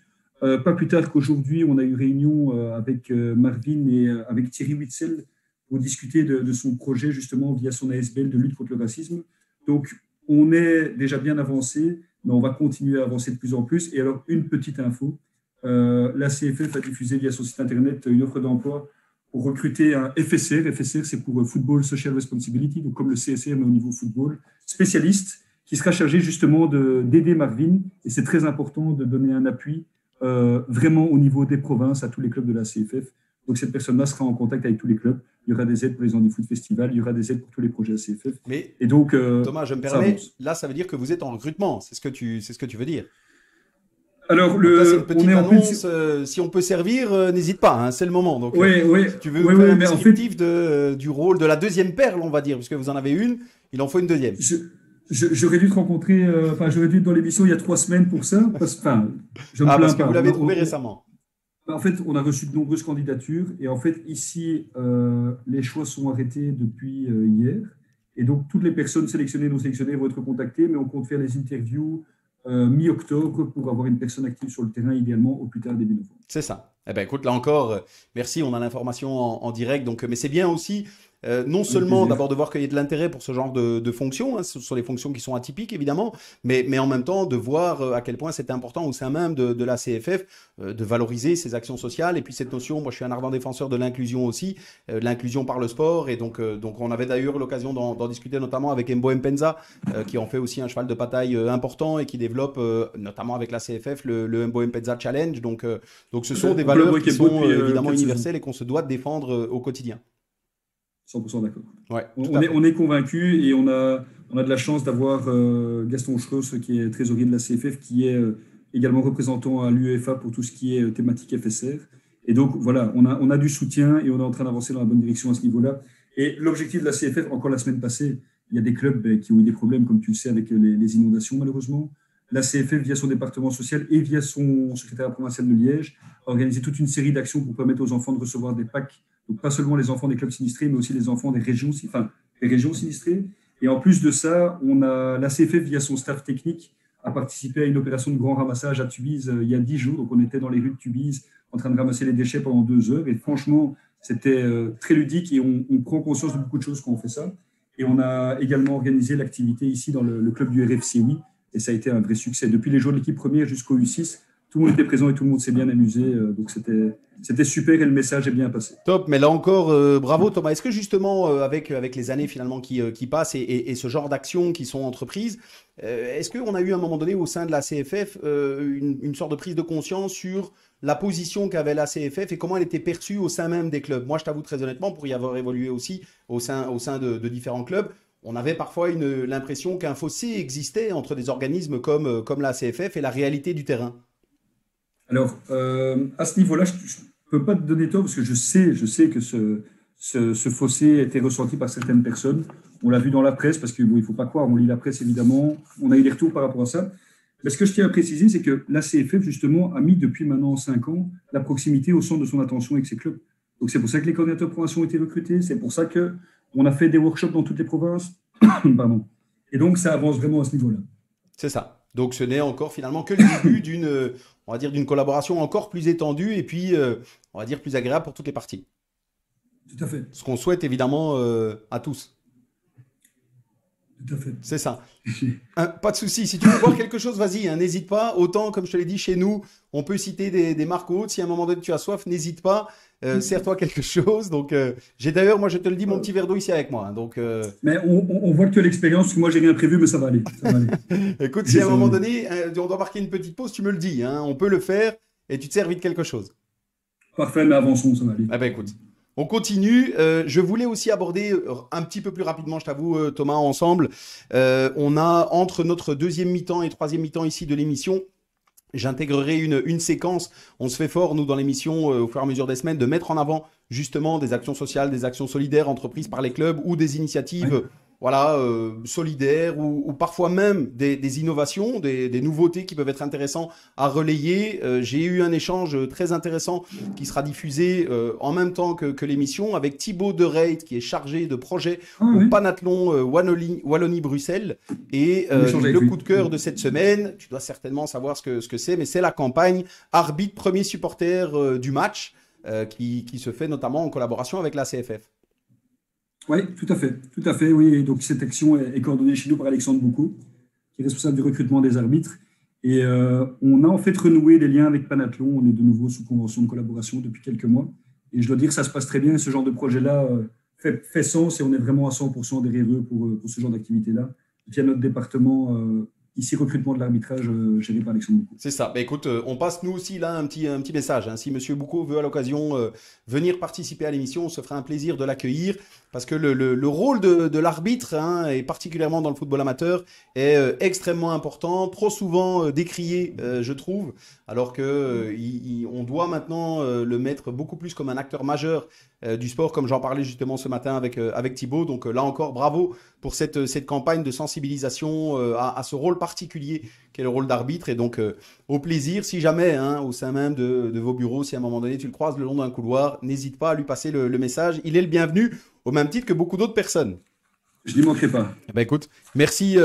Pas plus tard qu'aujourd'hui, on a eu réunion avec Marvin et avec Thierry Witzel pour discuter de son projet justement via son ASBL de lutte contre le racisme. Donc on est déjà bien avancé, mais on va continuer à avancer de plus en plus. Et alors, une petite info, la CFF a diffusé via son site internet une offre d'emploi pour recruter un FSR. FSR, c'est pour Football Social Responsibility, donc comme le CSR, mais au niveau football, spécialiste, qui sera chargé justement d'aider Marvin. Et c'est très important de donner un appui vraiment au niveau des provinces à tous les clubs de la CFF. Donc cette personne-là sera en contact avec tous les clubs. Il y aura des aides pour les Andy Foot Festival, il y aura des aides pour tous les projets CFF. Mais et donc, Thomas, je me permets, là, ça veut dire que vous êtes en recrutement. C'est ce que tu veux dire. Alors, c'est une petite annonce. Si on peut servir, n'hésite pas. Hein, c'est le moment. Donc, oui. Si tu veux faire un descriptif du rôle de la deuxième perle, on va dire, puisque vous en avez une, il en faut une deuxième. J'aurais dû te rencontrer, j'aurais dû être dans l'émission il y a 3 semaines pour ça. Parce que vous l'avez trouvé récemment. En fait, on a reçu de nombreuses candidatures et en fait, ici, les choix sont arrêtés depuis hier. Et donc, toutes les personnes sélectionnées, non sélectionnées vont être contactées, mais on compte faire les interviews mi-octobre pour avoir une personne active sur le terrain, idéalement au plus tard début novembre. C'est ça. Eh ben, écoute, là encore, merci, on a l'information en direct. Donc, mais c'est bien aussi, non seulement d'abord de voir qu'il y a de l'intérêt pour ce genre de fonctions, hein, ce sont des fonctions qui sont atypiques évidemment, mais en même temps de voir à quel point c'est important au sein même de la CFF de valoriser ces actions sociales et puis cette notion, moi je suis un ardent défenseur de l'inclusion aussi, l'inclusion par le sport et donc on avait d'ailleurs l'occasion d'en discuter notamment avec Mbo Mpenza qui en fait aussi un cheval de bataille important et qui développe notamment avec la CFF le Mbo Mpenza Challenge, donc ce sont des valeurs qui sont évidemment universelles et qu'on se doit de défendre au quotidien. 100% d'accord. Ouais, on est convaincus et on a de la chance d'avoir Gaston Schross, qui est trésorier de la CFF, qui est également représentant à l'UEFA pour tout ce qui est thématique FSR. Et donc, voilà, on a du soutien et on est en train d'avancer dans la bonne direction à ce niveau-là. Et l'objectif de la CFF, encore la semaine passée, il y a des clubs qui ont eu des problèmes, comme tu le sais, avec les inondations, malheureusement. La CFF, via son département social et via son secrétariat provincial de Liège, a organisé toute une série d'actions pour permettre aux enfants de recevoir des packs. Donc, pas seulement les enfants des clubs sinistrés, mais aussi les enfants des régions, les régions sinistrées. Et en plus de ça, la CFF, via son staff technique, a participé à une opération de grand ramassage à Tubize il y a 10 jours. Donc, on était dans les rues de Tubize en train de ramasser les déchets pendant 2 heures. Et franchement, c'était très ludique et on prend conscience de beaucoup de choses quand on fait ça. Et on a également organisé l'activité ici dans le club du RFCI. Et ça a été un vrai succès. Depuis les jours de l'équipe première jusqu'au U6, tout le monde était présent et tout le monde s'est bien amusé. Donc, c'était super et le message est bien passé. Top, mais là encore, bravo Thomas. Est-ce que justement, avec les années finalement qui passent et ce genre d'actions qui sont entreprises, est-ce qu'on a eu à un moment donné au sein de la CFF une sorte de prise de conscience sur la position qu'avait la CFF et comment elle était perçue au sein même des clubs? Moi, je t'avoue très honnêtement, pour y avoir évolué aussi au sein de différents clubs, on avait parfois l'impression qu'un fossé existait entre des organismes comme la CFF et la réalité du terrain. Alors, à ce niveau-là, je ne peux pas te donner tort parce que je sais que ce fossé a été ressenti par certaines personnes. On l'a vu dans la presse parce qu'il ne faut pas croire, on lit la presse évidemment, on a eu des retours par rapport à ça. Mais ce que je tiens à préciser, c'est que la CFF, justement, a mis depuis maintenant 5 ans la proximité au centre de son attention avec ses clubs. Donc, c'est pour ça que les coordinateurs provinciaux ont été recrutés, c'est pour ça qu'on a fait des workshops dans toutes les provinces. Pardon. Et donc, ça avance vraiment à ce niveau-là. C'est ça. Donc, ce n'est encore finalement que le début d'une collaboration encore plus étendue et puis, on va dire, plus agréable pour toutes les parties. Tout à fait. Ce qu'on souhaite évidemment à tous. tout à fait. C'est ça. Pas de souci. Si tu veux boire quelque chose, vas-y, hein, n'hésite pas. Autant, comme je te l'ai dit, chez nous, on peut citer des marques hautes. Si à un moment donné tu as soif, n'hésite pas. Sers-toi quelque chose. Donc, j'ai d'ailleurs, moi, je te le dis, mon petit verre d'eau ici avec moi, hein. Donc, Mais on voit que tu as l'expérience, parce que moi, j'ai rien prévu, mais ça va aller. Ça va aller. écoute, si à un moment donné, on doit marquer une petite pause, tu me le dis, hein. On peut le faire et tu te sers vite quelque chose. Parfait, mais avançons, ça va aller. Ah ben écoute, on continue. Je voulais aussi aborder un petit peu plus rapidement, je t'avoue, Thomas, ensemble. On a entre notre deuxième mi-temps et troisième mi-temps ici de l'émission. J'intégrerai une séquence. On se fait fort, nous, dans l'émission, au fur et à mesure des semaines, de mettre en avant justement des actions sociales, des actions solidaires entreprises par les clubs ou des initiatives voilà, solidaires ou parfois même des innovations, des nouveautés qui peuvent être intéressantes à relayer. J'ai eu un échange très intéressant qui sera diffusé en même temps que l'émission avec Thibaut de Reit qui est chargé de projet au Panathlon Wallonie-Bruxelles. Et le coup de cœur de cette semaine, tu dois certainement savoir ce que c'est, mais c'est la campagne Arbitre premier supporter du match qui se fait notamment en collaboration avec la CFF. Oui, tout à fait, oui. Donc cette action est coordonnée chez nous par Alexandre Boucaud, qui est responsable du recrutement des arbitres. Et on a en fait renoué des liens avec Panathlon. On est de nouveau sous convention de collaboration depuis quelques mois. Et je dois dire que ça se passe très bien. Ce genre de projet-là fait sens et on est vraiment à 100% derrière eux pour ce genre d'activité-là. Via notre département, ici, recrutement de l'arbitrage géré par Alexandre Boucaud. C'est ça. Bah, écoute, on passe nous aussi là un petit message, hein. Si Monsieur Boucaud veut à l'occasion venir participer à l'émission, on se fera un plaisir de l'accueillir parce que le rôle de l'arbitre, hein, et particulièrement dans le football amateur, est extrêmement important, trop souvent décrié, je trouve, alors que on doit maintenant le mettre beaucoup plus comme un acteur majeur du sport, comme j'en parlais justement ce matin avec Thibaut. Donc là encore, bravo pour cette campagne de sensibilisation à ce rôle particulier qu'est le rôle d'arbitre. Et donc, au plaisir, si jamais, hein, au sein même de vos bureaux, si à un moment donné tu le croises le long d'un couloir, n'hésite pas à lui passer le message. Il est le bienvenu, au même titre que beaucoup d'autres personnes. Je n'y manquerai pas. Eh ben écoute, merci.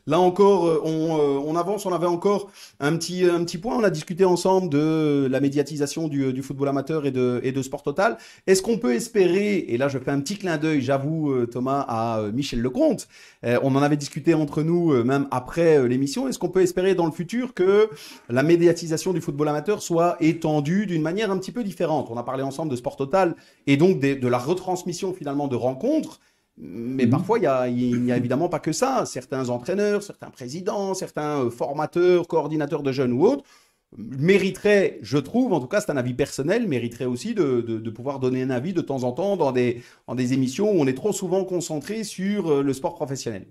Là encore, on avance. On avait encore un petit point. On a discuté ensemble de la médiatisation du football amateur et de Sport Total. Est-ce qu'on peut espérer, et là je fais un petit clin d'œil, j'avoue, Thomas, à Michel Lecomte, on en avait discuté entre nous même après l'émission. Est-ce qu'on peut espérer dans le futur que la médiatisation du football amateur soit étendue d'une manière un petit peu différente? On a parlé ensemble de Sport Total et donc de la retransmission finalement de rencontres. Mais parfois, il n'y a évidemment pas que ça. Certains entraîneurs, certains présidents, certains formateurs, coordinateurs de jeunes ou autres mériteraient, je trouve, en tout cas c'est un avis personnel, mériteraient aussi de pouvoir donner un avis de temps en temps dans des émissions où on est trop souvent concentré sur le sport professionnel.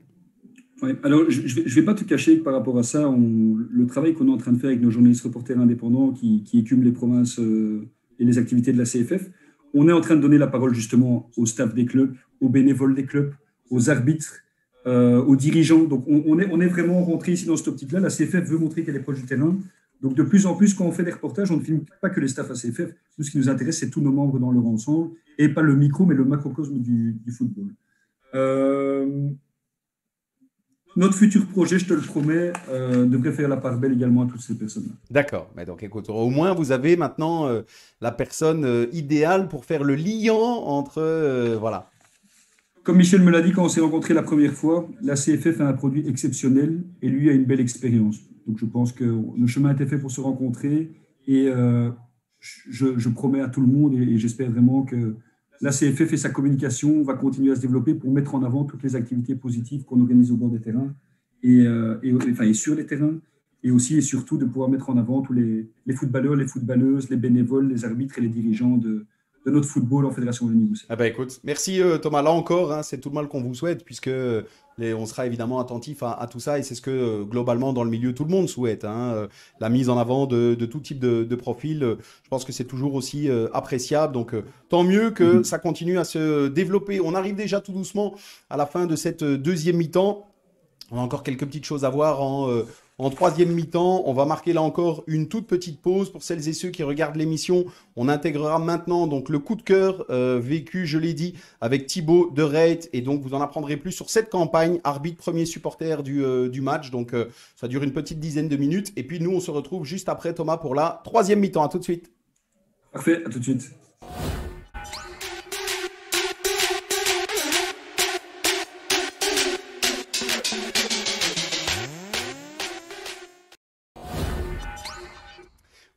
Ouais, alors, je ne vais pas te cacher que par rapport à ça, le travail qu'on est en train de faire avec nos journalistes reporters indépendants qui écument les provinces et les activités de la CFF, on est en train de donner la parole justement au staff des clubs, aux bénévoles des clubs, aux arbitres, aux dirigeants. Donc, on est vraiment rentré ici dans cette optique-là. La CFF veut montrer qu'elle est proche du terrain. Donc, de plus en plus, quand on fait des reportages, on ne filme pas que les staffs à CFF. Tout ce qui nous intéresse, c'est tous nos membres dans leur ensemble, et pas le micro, mais le macrocosme du football. Notre futur projet, je te le promets, devrait faire la part belle également à toutes ces personnes-là. D'accord. Mais donc, écoute, au moins, vous avez maintenant la personne idéale pour faire le liant entre... voilà. Comme Michel me l'a dit quand on s'est rencontrés la première fois, la CFF a un produit exceptionnel et lui a une belle expérience. Donc, je pense que le chemin a été fait pour se rencontrer et je promets à tout le monde et j'espère vraiment que la CFF et sa communication va continuer à se développer pour mettre en avant toutes les activités positives qu'on organise au bord des terrains et sur les terrains, et aussi et surtout de pouvoir mettre en avant tous les footballeurs, les footballeuses, les bénévoles, les arbitres et les dirigeants de notre football en Fédération Wallonie-Bruxelles. Ah bah écoute, merci Thomas. Là encore, hein, c'est tout le mal qu'on vous souhaite, puisque on sera évidemment attentif à tout ça, et c'est ce que globalement dans le milieu tout le monde souhaite, hein, la mise en avant de tout type de profil. Je pense que c'est toujours aussi appréciable, donc tant mieux que ça continue à se développer. On arrive déjà tout doucement à la fin de cette deuxième mi-temps. On a encore quelques petites choses à voir en troisième mi-temps. On va marquer là encore une toute petite pause pour celles et ceux qui regardent l'émission. On intégrera maintenant donc le coup de cœur vécu, je l'ai dit, avec Thibaut de Reit. Et donc vous en apprendrez plus sur cette campagne, arbitre premier supporter du match. Donc ça dure une petite dizaine de minutes. Et puis nous, on se retrouve juste après, Thomas, pour la troisième mi-temps. À tout de suite. Parfait, à tout de suite.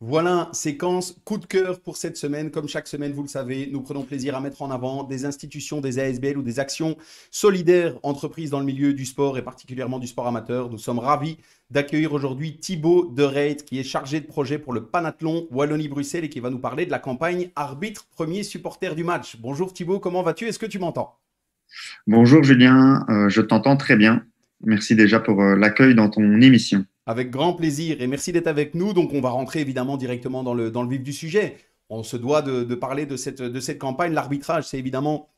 Voilà, séquence coup de cœur pour cette semaine. Comme chaque semaine, vous le savez, nous prenons plaisir à mettre en avant des institutions, des ASBL ou des actions solidaires entreprises dans le milieu du sport et particulièrement du sport amateur. Nous sommes ravis d'accueillir aujourd'hui Thibaut de Reit, qui est chargé de projet pour le Panathlon Wallonie-Bruxelles et qui va nous parler de la campagne Arbitre premier supporter du match. Bonjour Thibaut, comment vas-tu? Est-ce que tu m'entends? Bonjour Julien, je t'entends très bien. Merci déjà pour l'accueil dans ton émission. Avec grand plaisir et merci d'être avec nous. Donc, on va rentrer évidemment directement dans le vif du sujet. On se doit de parler de cette campagne. L'arbitrage, c'est évidemment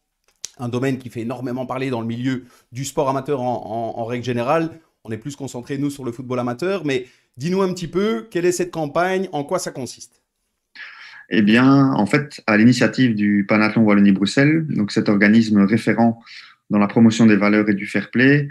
un domaine qui fait énormément parler dans le milieu du sport amateur en règle générale. On est plus concentré, nous, sur le football amateur. Mais dis-nous un petit peu, quelle est cette campagne? En quoi ça consiste? Eh bien, en fait, à l'initiative du Panathlon Wallonie-Bruxelles, donc cet organisme référent dans la promotion des valeurs et du fair play,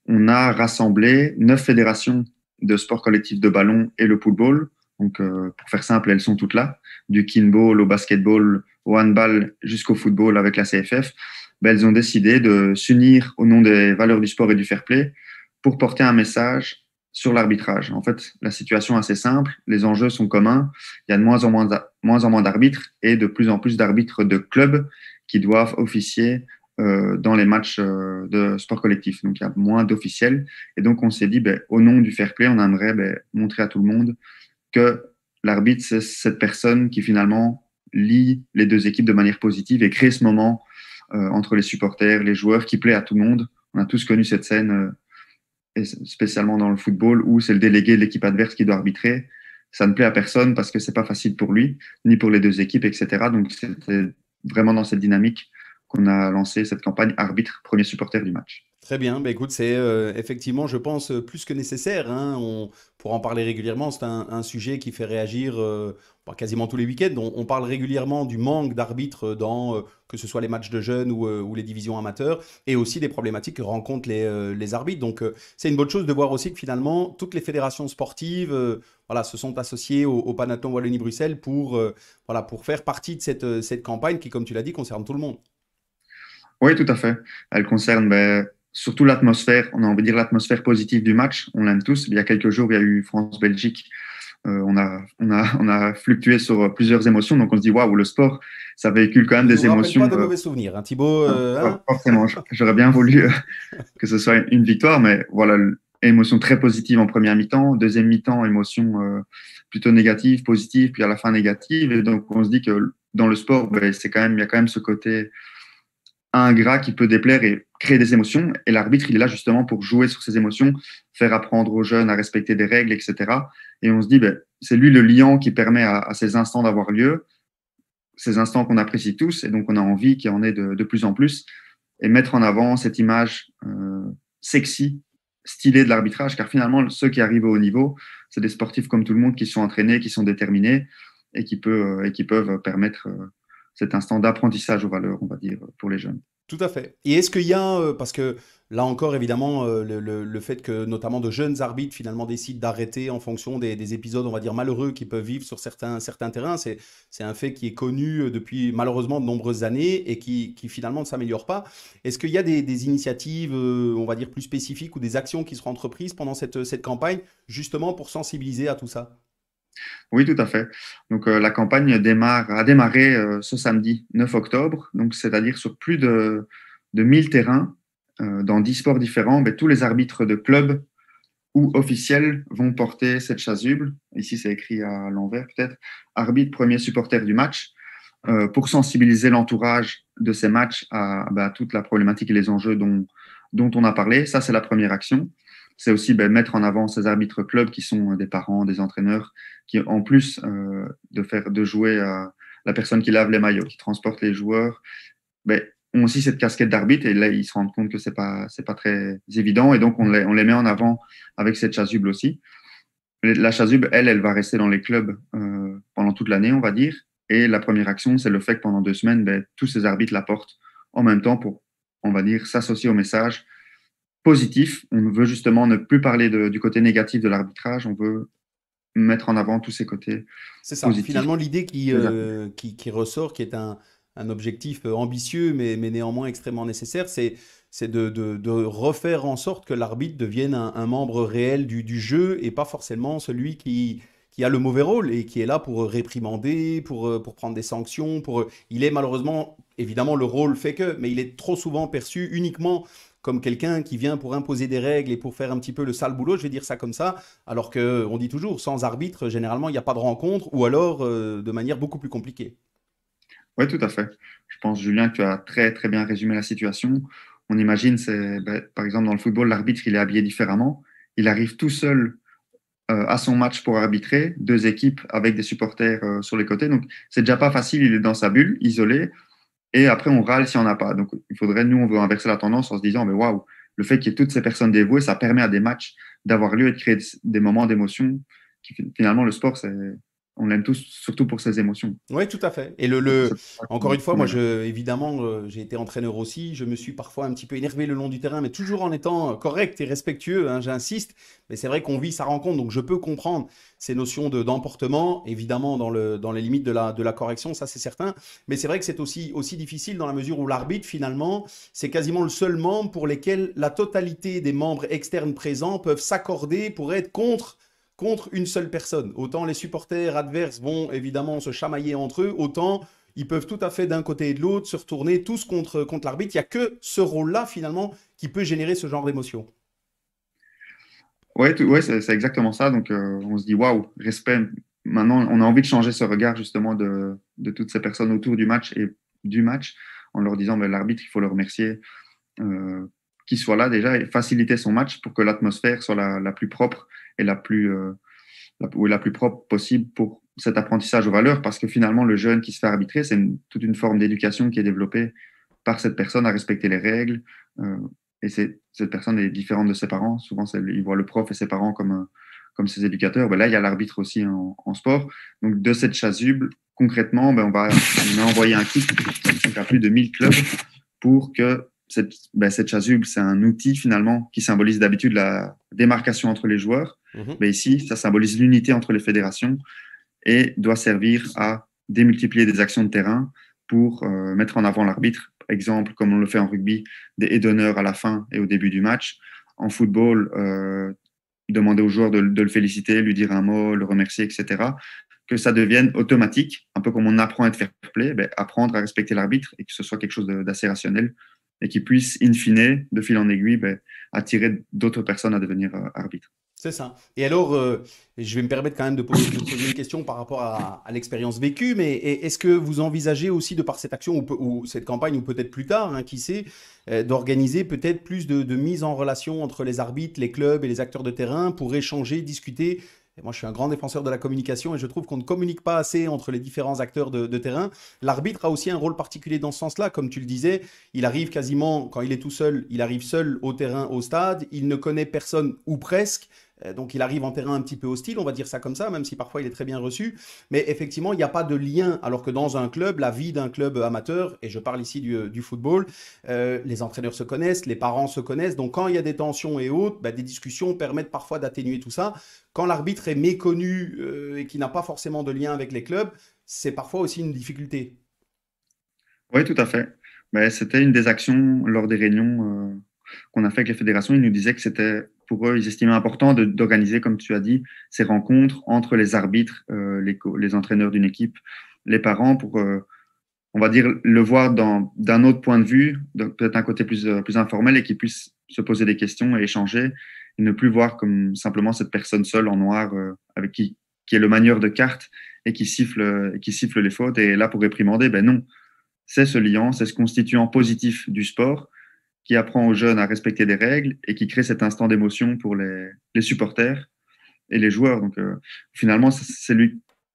on a rassemblé 9 fédérations de sport collectif de ballon et le football. Donc, pour faire simple, elles sont toutes là, du kinball au basketball, au handball jusqu'au football avec la CFF. Ben, elles ont décidé de s'unir au nom des valeurs du sport et du fair play pour porter un message sur l'arbitrage. En fait, la situation est assez simple, les enjeux sont communs, il y a de moins en moins d'arbitres et de plus en plus d'arbitres de clubs qui doivent officier dans les matchs de sport collectif. Donc, il y a moins d'officiels. Et donc, on s'est dit, au nom du fair play, on aimerait montrer à tout le monde que l'arbitre, c'est cette personne qui finalement lie les deux équipes de manière positive et crée ce moment entre les supporters, les joueurs, qui plaît à tout le monde. On a tous connu cette scène, et spécialement dans le football, où c'est le délégué de l'équipe adverse qui doit arbitrer. Ça ne plaît à personne parce que c'est pas facile pour lui, ni pour les deux équipes, etc. Donc, c'était vraiment dans cette dynamique qu'on a lancé cette campagne Arbitre, premier supporter du match. Très bien, écoute, c'est effectivement, je pense, plus que nécessaire, hein. Pour en parler régulièrement, c'est un sujet qui fait réagir quasiment tous les week-ends. On parle régulièrement du manque d'arbitres dans que ce soit les matchs de jeunes ou les divisions amateurs, et aussi des problématiques que rencontrent les arbitres. Donc, c'est une bonne chose de voir aussi que finalement, toutes les fédérations sportives voilà, se sont associées au Panathlon Wallonie-Bruxelles voilà, pour faire partie de cette campagne qui, comme tu l'as dit, concerne tout le monde. Oui, tout à fait. Elle concerne surtout l'atmosphère, on a envie de dire l'atmosphère positive du match. On l'aime tous. Il y a quelques jours, il y a eu France-Belgique. On a fluctué sur plusieurs émotions. Donc, on se dit, waouh, le sport, ça véhicule quand même Ne des nous rappelle émotions. pas de mauvais souvenirs, hein, Thibaut. Hein. Forcément, j'aurais bien voulu que ce soit une victoire, mais voilà, émotion très positive en première mi-temps. Deuxième mi-temps, émotion plutôt négative, positive, puis à la fin négative. Et donc, on se dit que dans le sport, il y a quand même ce côté ingrat qui peut déplaire et créer des émotions. Et l'arbitre, il est là justement pour jouer sur ces émotions, faire apprendre aux jeunes à respecter des règles, etc. Et on se dit, c'est lui le liant qui permet à ces instants d'avoir lieu, ces instants qu'on apprécie tous, et donc on a envie qu'il y en ait de plus en plus, et mettre en avant cette image sexy, stylée de l'arbitrage, car finalement, ceux qui arrivent au haut niveau, c'est des sportifs comme tout le monde qui sont entraînés, qui sont déterminés, et qui peuvent permettre cet instant d'apprentissage aux valeurs, on va dire, pour les jeunes. Tout à fait. Et est-ce qu'il y a, parce que là encore, évidemment, le fait que notamment de jeunes arbitres finalement décident d'arrêter en fonction des épisodes, on va dire, malheureux qu'ils peuvent vivre sur certains terrains, c'est un fait qui est connu depuis malheureusement de nombreuses années et qui finalement ne s'améliore pas. Est-ce qu'il y a des initiatives, on va dire, plus spécifiques ou des actions qui seront entreprises pendant cette campagne, justement pour sensibiliser à tout ça? Oui, tout à fait. Donc, la campagne a démarré ce samedi 9 octobre, donc c'est-à-dire sur plus de 1000 terrains dans 10 sports différents. Tous les arbitres de clubs ou officiels vont porter cette chasuble. Ici, c'est écrit à l'envers peut-être. Arbitre premier supporter du match pour sensibiliser l'entourage de ces matchs à toute la problématique et les enjeux dont on a parlé. Ça, c'est la première action. C'est aussi mettre en avant ces arbitres clubs qui sont des parents, des entraîneurs, qui en plus de jouer à la personne qui lave les maillots, qui transporte les joueurs, ont aussi cette casquette d'arbitre. Et là, ils se rendent compte que c'est pas très évident. Et donc, on les met en avant avec cette chasuble aussi. La chasuble, elle va rester dans les clubs pendant toute l'année, on va dire. Et la première action, c'est le fait que pendant 2 semaines, tous ces arbitres la portent en même temps pour, on va dire, s'associer au message positif. On veut justement ne plus parler du côté négatif de l'arbitrage. On veut mettre en avant tous ces côtés C'est ça. positifs. Finalement, l'idée qui ressort, qui est un objectif ambitieux, mais néanmoins extrêmement nécessaire, c'est de refaire en sorte que l'arbitre devienne un membre réel du jeu et pas forcément celui qui qui a le mauvais rôle et qui est là pour réprimander, pour prendre des sanctions. Il est malheureusement, évidemment, le rôle fait que, mais il est trop souvent perçu uniquement comme quelqu'un qui vient pour imposer des règles et pour faire un petit peu le sale boulot, je vais dire ça comme ça, alors qu'on dit toujours, sans arbitre, généralement, il n'y a pas de rencontre, ou alors de manière beaucoup plus compliquée. Oui, tout à fait. Je pense, Julien, que tu as très, très bien résumé la situation. On imagine, par exemple, dans le football, l'arbitre, il est habillé différemment. Il arrive tout seul à son match pour arbitrer, deux équipes avec des supporters sur les côtés. Donc, c'est déjà pas facile. Il est dans sa bulle, isolé. Et après, on râle s'il n'y en a pas. Donc, il faudrait, nous, on veut inverser la tendance en se disant, mais waouh, le fait qu'il y ait toutes ces personnes dévouées, ça permet à des matchs d'avoir lieu et de créer des moments d'émotion. Finalement, le sport, on l'aime tous, surtout pour ses émotions. Oui, tout à fait. Et encore une fois, moi, évidemment, j'ai été entraîneur aussi. Je me suis parfois un petit peu énervé le long du terrain, mais toujours en étant correct et respectueux, hein, j'insiste. Mais c'est vrai qu'on vit sa rencontre, donc je peux comprendre ces notions d'emportement, évidemment, dans les limites de la correction, ça c'est certain. Mais c'est vrai que c'est aussi difficile dans la mesure où l'arbitre, finalement, c'est quasiment le seul membre pour lequel la totalité des membres externes présents peuvent s'accorder pour être contre une seule personne. Autant les supporters adverses vont évidemment se chamailler entre eux, autant ils peuvent tout à fait d'un côté et de l'autre se retourner tous contre l'arbitre. Il n'y a que ce rôle-là finalement qui peut générer ce genre d'émotion. Oui, c'est exactement ça. Donc on se dit waouh, respect. Maintenant, on a envie de changer ce regard justement de toutes ces personnes autour du match en leur disant mais l'arbitre, il faut le remercier. Qu'il soit là déjà et faciliter son match pour que l'atmosphère soit la plus propre et la plus propre possible pour cet apprentissage aux valeurs, parce que finalement le jeune qui se fait arbitrer, c'est toute une forme d'éducation qui est développée par cette personne à respecter les règles, et cette personne est différente de ses parents. Souvent il voit le prof et ses parents comme ses éducateurs. Ben là il y a l'arbitre aussi en sport. Donc de cette chasuble, concrètement, on a envoyé un kit à plus de 1000 clubs pour que cette chasuble, c'est un outil finalement qui symbolise d'habitude la démarcation entre les joueurs. Mais ici, ça symbolise l'unité entre les fédérations et doit servir à démultiplier des actions de terrain pour mettre en avant l'arbitre. Exemple, comme on le fait en rugby, des haies d'honneur à la fin et au début du match. En football, demander aux joueurs de le féliciter, lui dire un mot, le remercier, etc. Que ça devienne automatique, un peu comme on apprend à être fair play, apprendre à respecter l'arbitre et que ce soit quelque chose d'assez rationnel et qui puisse, in fine, de fil en aiguille, attirer d'autres personnes à devenir arbitres. C'est ça. Et alors, je vais me permettre quand même de poser une question par rapport à l'expérience vécue, mais est-ce que vous envisagez aussi, de par cette action ou cette campagne, ou peut-être plus tard, hein, qui sait, d'organiser peut-être plus de mise en relation entre les arbitres, les clubs et les acteurs de terrain pour échanger, discuter? Et moi, je suis un grand défenseur de la communication et je trouve qu'on ne communique pas assez entre les différents acteurs de terrain. L'arbitre a aussi un rôle particulier dans ce sens-là. Comme tu le disais, il arrive quasiment, quand il est tout seul, il arrive seul au terrain, au stade. Il ne connaît personne ou presque. Donc il arrive en terrain un petit peu hostile, on va dire ça comme ça, même si parfois il est très bien reçu. Mais effectivement, il n'y a pas de lien, alors que dans un club, la vie d'un club amateur, et je parle ici du football, les entraîneurs se connaissent, les parents se connaissent. Donc quand il y a des tensions et autres, des discussions permettent parfois d'atténuer tout ça. Quand l'arbitre est méconnu et qui n'a pas forcément de lien avec les clubs, c'est parfois aussi une difficulté. Oui, tout à fait. C'était une des actions lors des réunions qu'on a fait avec les fédérations. Ils nous disaient que c'était, pour eux, ils estimaient important d'organiser, comme tu as dit, ces rencontres entre les arbitres, les entraîneurs d'une équipe, les parents, pour, on va dire, le voir d'un autre point de vue, peut-être un côté plus informel, et qu'ils puissent se poser des questions et échanger, et ne plus voir comme simplement cette personne seule en noir avec qui est le manieur de cartes et qui siffle les fautes et est là pour réprimander. Non, c'est ce liant, c'est ce constituant positif du sport qui apprend aux jeunes à respecter des règles et qui crée cet instant d'émotion pour les supporters et les joueurs. Donc, finalement, c'est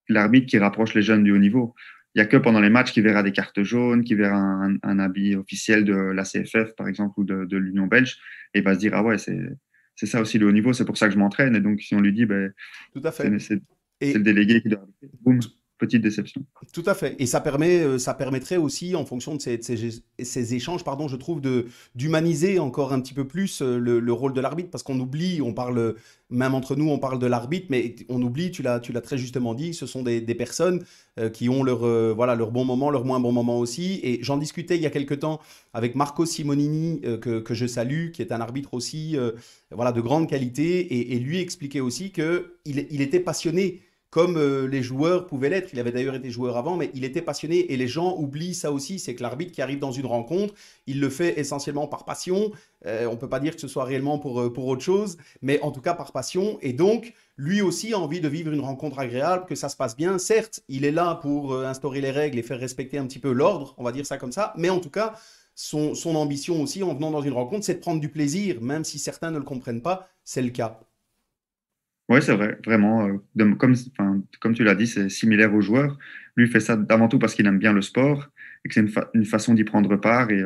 l'arbitre qui rapproche les jeunes du haut niveau. Il n'y a que pendant les matchs qu'il verra des cartes jaunes, qu'il verra un habit officiel de la CFF, par exemple, ou de l'Union belge, et il va se dire, ah ouais, c'est ça aussi le haut niveau, c'est pour ça que je m'entraîne. Et donc, si on lui dit, tout à fait. C'est le délégué qui doit arbitrer, boum, petite déception. Tout à fait. Et ça permettrait aussi, en fonction de ces échanges, pardon, je trouve, d'humaniser encore un petit peu plus le rôle de l'arbitre, parce qu'on oublie, on parle, même entre nous, on parle de l'arbitre, mais on oublie, tu l'as très justement dit, ce sont des personnes qui ont leur bon moment, leur moins bon moment aussi. Et j'en discutais il y a quelque temps avec Marco Simonini, que je salue, qui est un arbitre aussi de grande qualité, et lui expliquait aussi qu'il était passionné comme les joueurs pouvaient l'être. Il avait d'ailleurs été joueur avant, mais il était passionné. Et les gens oublient ça aussi, c'est que l'arbitre qui arrive dans une rencontre, il le fait essentiellement par passion. On ne peut pas dire que ce soit réellement pour autre chose, mais en tout cas par passion. Et donc, lui aussi a envie de vivre une rencontre agréable, que ça se passe bien. Certes, il est là pour instaurer les règles et faire respecter un petit peu l'ordre, on va dire ça comme ça, mais en tout cas, son ambition aussi en venant dans une rencontre, c'est de prendre du plaisir, même si certains ne le comprennent pas, c'est le cas. Oui, c'est vrai, vraiment. Comme tu l'as dit, c'est similaire aux joueurs. Lui, il fait ça avant tout parce qu'il aime bien le sport et que c'est une façon d'y prendre part. Et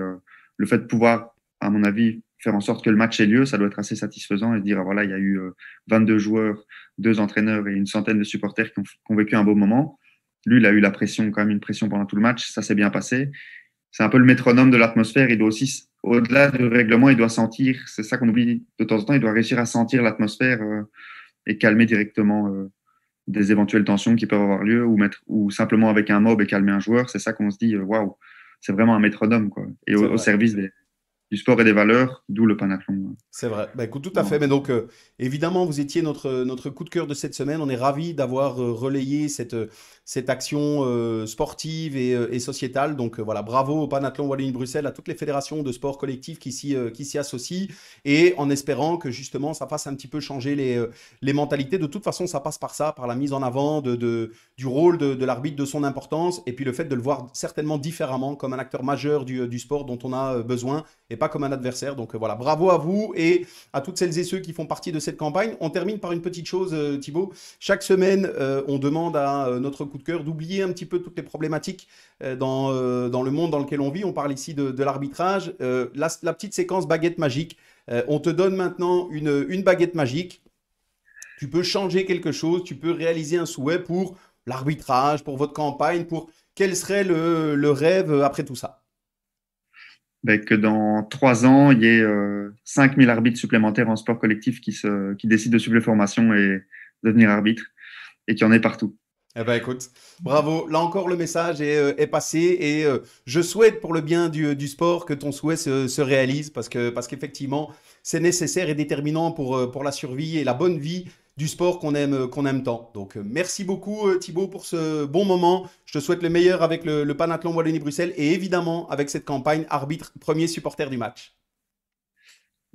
le fait de pouvoir, à mon avis, faire en sorte que le match ait lieu, ça doit être assez satisfaisant et se dire, ah, voilà, il y a eu 22 joueurs, 2 entraîneurs et une centaine de supporters qui ont vécu un beau moment. Lui, il a eu la pression, quand même une pression pendant tout le match. Ça s'est bien passé. C'est un peu le métronome de l'atmosphère. Il doit aussi, au-delà du règlement, il doit sentir, c'est ça qu'on oublie de temps en temps, il doit réussir à sentir l'atmosphère et calmer directement des éventuelles tensions qui peuvent avoir lieu ou simplement avec un mob et calmer un joueur. C'est ça qu'on se dit, waouh, c'est vraiment un métronome, quoi. Et au service du sport et des valeurs, d'où le panathlon. C'est vrai. Bah, écoute, tout à fait. Mais donc, évidemment, vous étiez notre coup de cœur de cette semaine. On est ravis d'avoir relayé cette action sportive et sociétale. Donc, voilà, bravo au Panathlon Wallonie-Bruxelles, à toutes les fédérations de sport collectif qui s'y associent. Et en espérant que, justement, ça fasse un petit peu changer les mentalités. De toute façon, ça passe par ça, par la mise en avant du rôle de l'arbitre, de son importance. Et puis, le fait de le voir certainement différemment, comme un acteur majeur du sport dont on a besoin et pas comme un adversaire. Donc voilà, bravo à vous et à toutes celles et ceux qui font partie de cette campagne. On termine par une petite chose, Thibaut. Chaque semaine, on demande à notre coup de cœur d'oublier un petit peu toutes les problématiques dans le monde dans lequel on vit. On parle ici de l'arbitrage. La petite séquence baguette magique. On te donne maintenant une baguette magique. Tu peux changer quelque chose, tu peux réaliser un souhait pour l'arbitrage, pour votre campagne, pour quel serait le rêve après tout ça? Que dans 3 ans, il y ait 5000 arbitres supplémentaires en sport collectif qui décident de suivre les formations et devenir arbitre et qu'il y en ait partout. Eh ben écoute, bravo. Là encore, le message est passé et je souhaite pour le bien du sport que ton souhait se réalise parce qu'effectivement, c'est nécessaire et déterminant pour la survie et la bonne vie du sport qu'on aime tant. Donc, merci beaucoup Thibaut pour ce bon moment. Je te souhaite le meilleur avec le Panathlon Wallonie-Bruxelles et évidemment avec cette campagne arbitre premier supporter du match.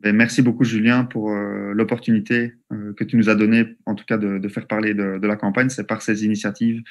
Merci beaucoup Julien pour l'opportunité que tu nous as donnée, en tout cas de faire parler de la campagne. C'est par ces initiatives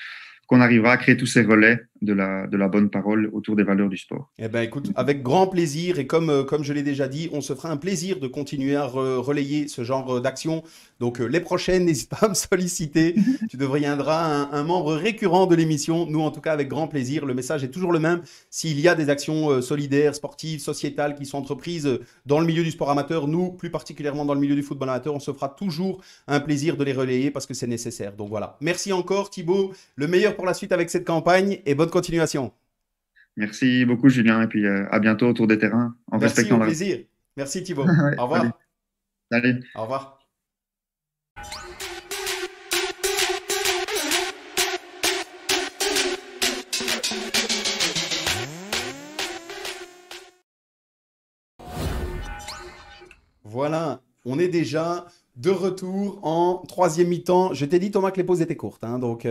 qu'on arrivera à créer tous ces relais de la bonne parole autour des valeurs du sport. Eh ben, écoute, avec grand plaisir et comme je l'ai déjà dit, on se fera un plaisir de continuer à relayer ce genre d'action. Donc les prochaines, n'hésite pas à me solliciter. Tu deviendras un membre récurrent de l'émission. Nous, en tout cas, avec grand plaisir. Le message est toujours le même. S'il y a des actions solidaires, sportives, sociétales qui sont entreprises dans le milieu du sport amateur, nous, plus particulièrement dans le milieu du football amateur, on se fera toujours un plaisir de les relayer parce que c'est nécessaire. Donc voilà. Merci encore Thibaut. Le meilleur pour la suite avec cette campagne et bonne continuation. Merci beaucoup Julien et puis à bientôt autour des terrains en respectant la... plaisir. Merci Thibaut. Ouais, au revoir. Salut. Au revoir. Voilà, on est déjà de retour en troisième mi-temps. Je t'ai dit Thomas que les pauses étaient courtes, hein, donc...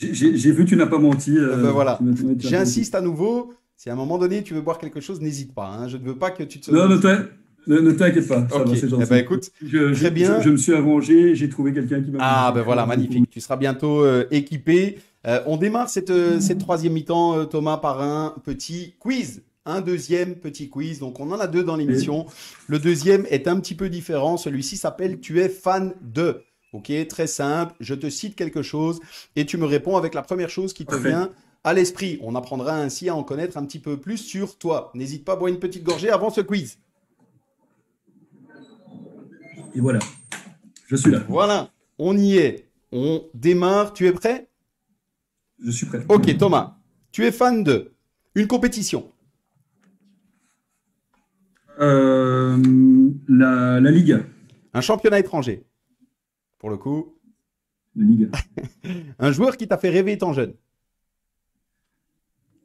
J'ai vu, tu n'as pas menti. Ben voilà. J'insiste à nouveau. Si à un moment donné tu veux boire quelque chose, n'hésite pas. Hein. Je ne veux pas que tu te... Non, ne t'inquiète pas. Ça va, c'est gentil. Eh ben, écoute, très bien. Je me suis arrangé, j'ai trouvé quelqu'un qui m'a... Ah ben voilà, magnifique. Tu seras bientôt équipé. On démarre cette troisième mi-temps, Thomas, par un petit quiz. Un deuxième petit quiz. Donc, on en a deux dans l'émission. Oui. Le deuxième est un petit peu différent. Celui-ci s'appelle « Tu es fan de ». Ok, très simple. Je te cite quelque chose et tu me réponds avec la première chose qui te vient à l'esprit. On apprendra ainsi à en connaître un petit peu plus sur toi. N'hésite pas à boire une petite gorgée avant ce quiz. Et voilà, je suis là. Voilà, on y est. On démarre. Tu es prêt? Je suis prêt. Ok, Thomas. Tu es fan de une compétition? La Ligue. Un championnat étranger? Pour le coup. La Ligue. Un joueur qui t'a fait rêver étant jeune?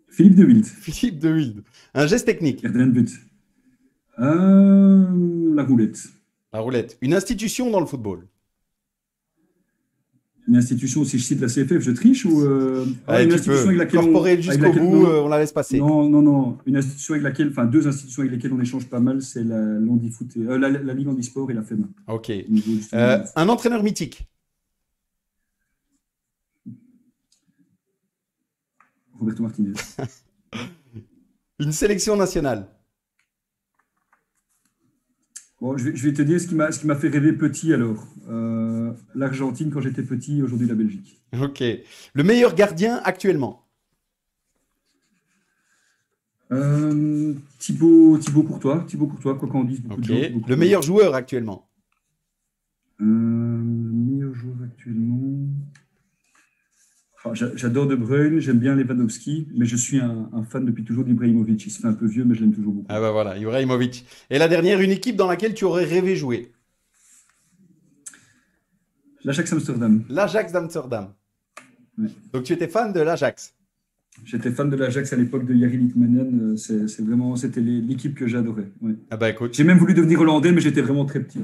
Philippe de Wild. Philippe de Wild. Un geste technique? Gardien de but. La roulette. La roulette. Une institution dans le football? Une institution, si je cite la CFF, je triche ou Allez, une tu institution peux. avec laquelle Corporate jusqu'au bout, non, on la laisse passer. non, une institution avec laquelle, enfin deux institutions avec lesquelles on échange pas mal, c'est la Ligue Handisport et la FEMA. Ok. Au niveau, justement, Un entraîneur mythique. Roberto Martinez. Une sélection nationale. Bon, je vais te dire ce qui m'a fait rêver petit alors. L'Argentine quand j'étais petit, aujourd'hui la Belgique. Ok. Le meilleur gardien actuellement. Thibaut Courtois, quoi qu'on dise. Beaucoup Ok. de gens, beaucoup Le de meilleur joueur actuellement. Le meilleur joueur actuellement. J'adore De Bruyne, j'aime bien Lewandowski, mais je suis un fan depuis toujours d'Ibrahimovic. Il se fait un peu vieux, mais je l'aime toujours beaucoup. Ah bah voilà, Ibrahimovic. Et la dernière, une équipe dans laquelle tu aurais rêvé jouer. L'Ajax Amsterdam. L'Ajax d'Amsterdam. Ouais. Donc tu étais fan de l'Ajax. J'étais fan de l'Ajax à l'époque de Jari Litmanen. C'était l'équipe que j'adorais. Ouais. Ah bah écoute. J'ai même voulu devenir hollandais, mais j'étais vraiment très petit.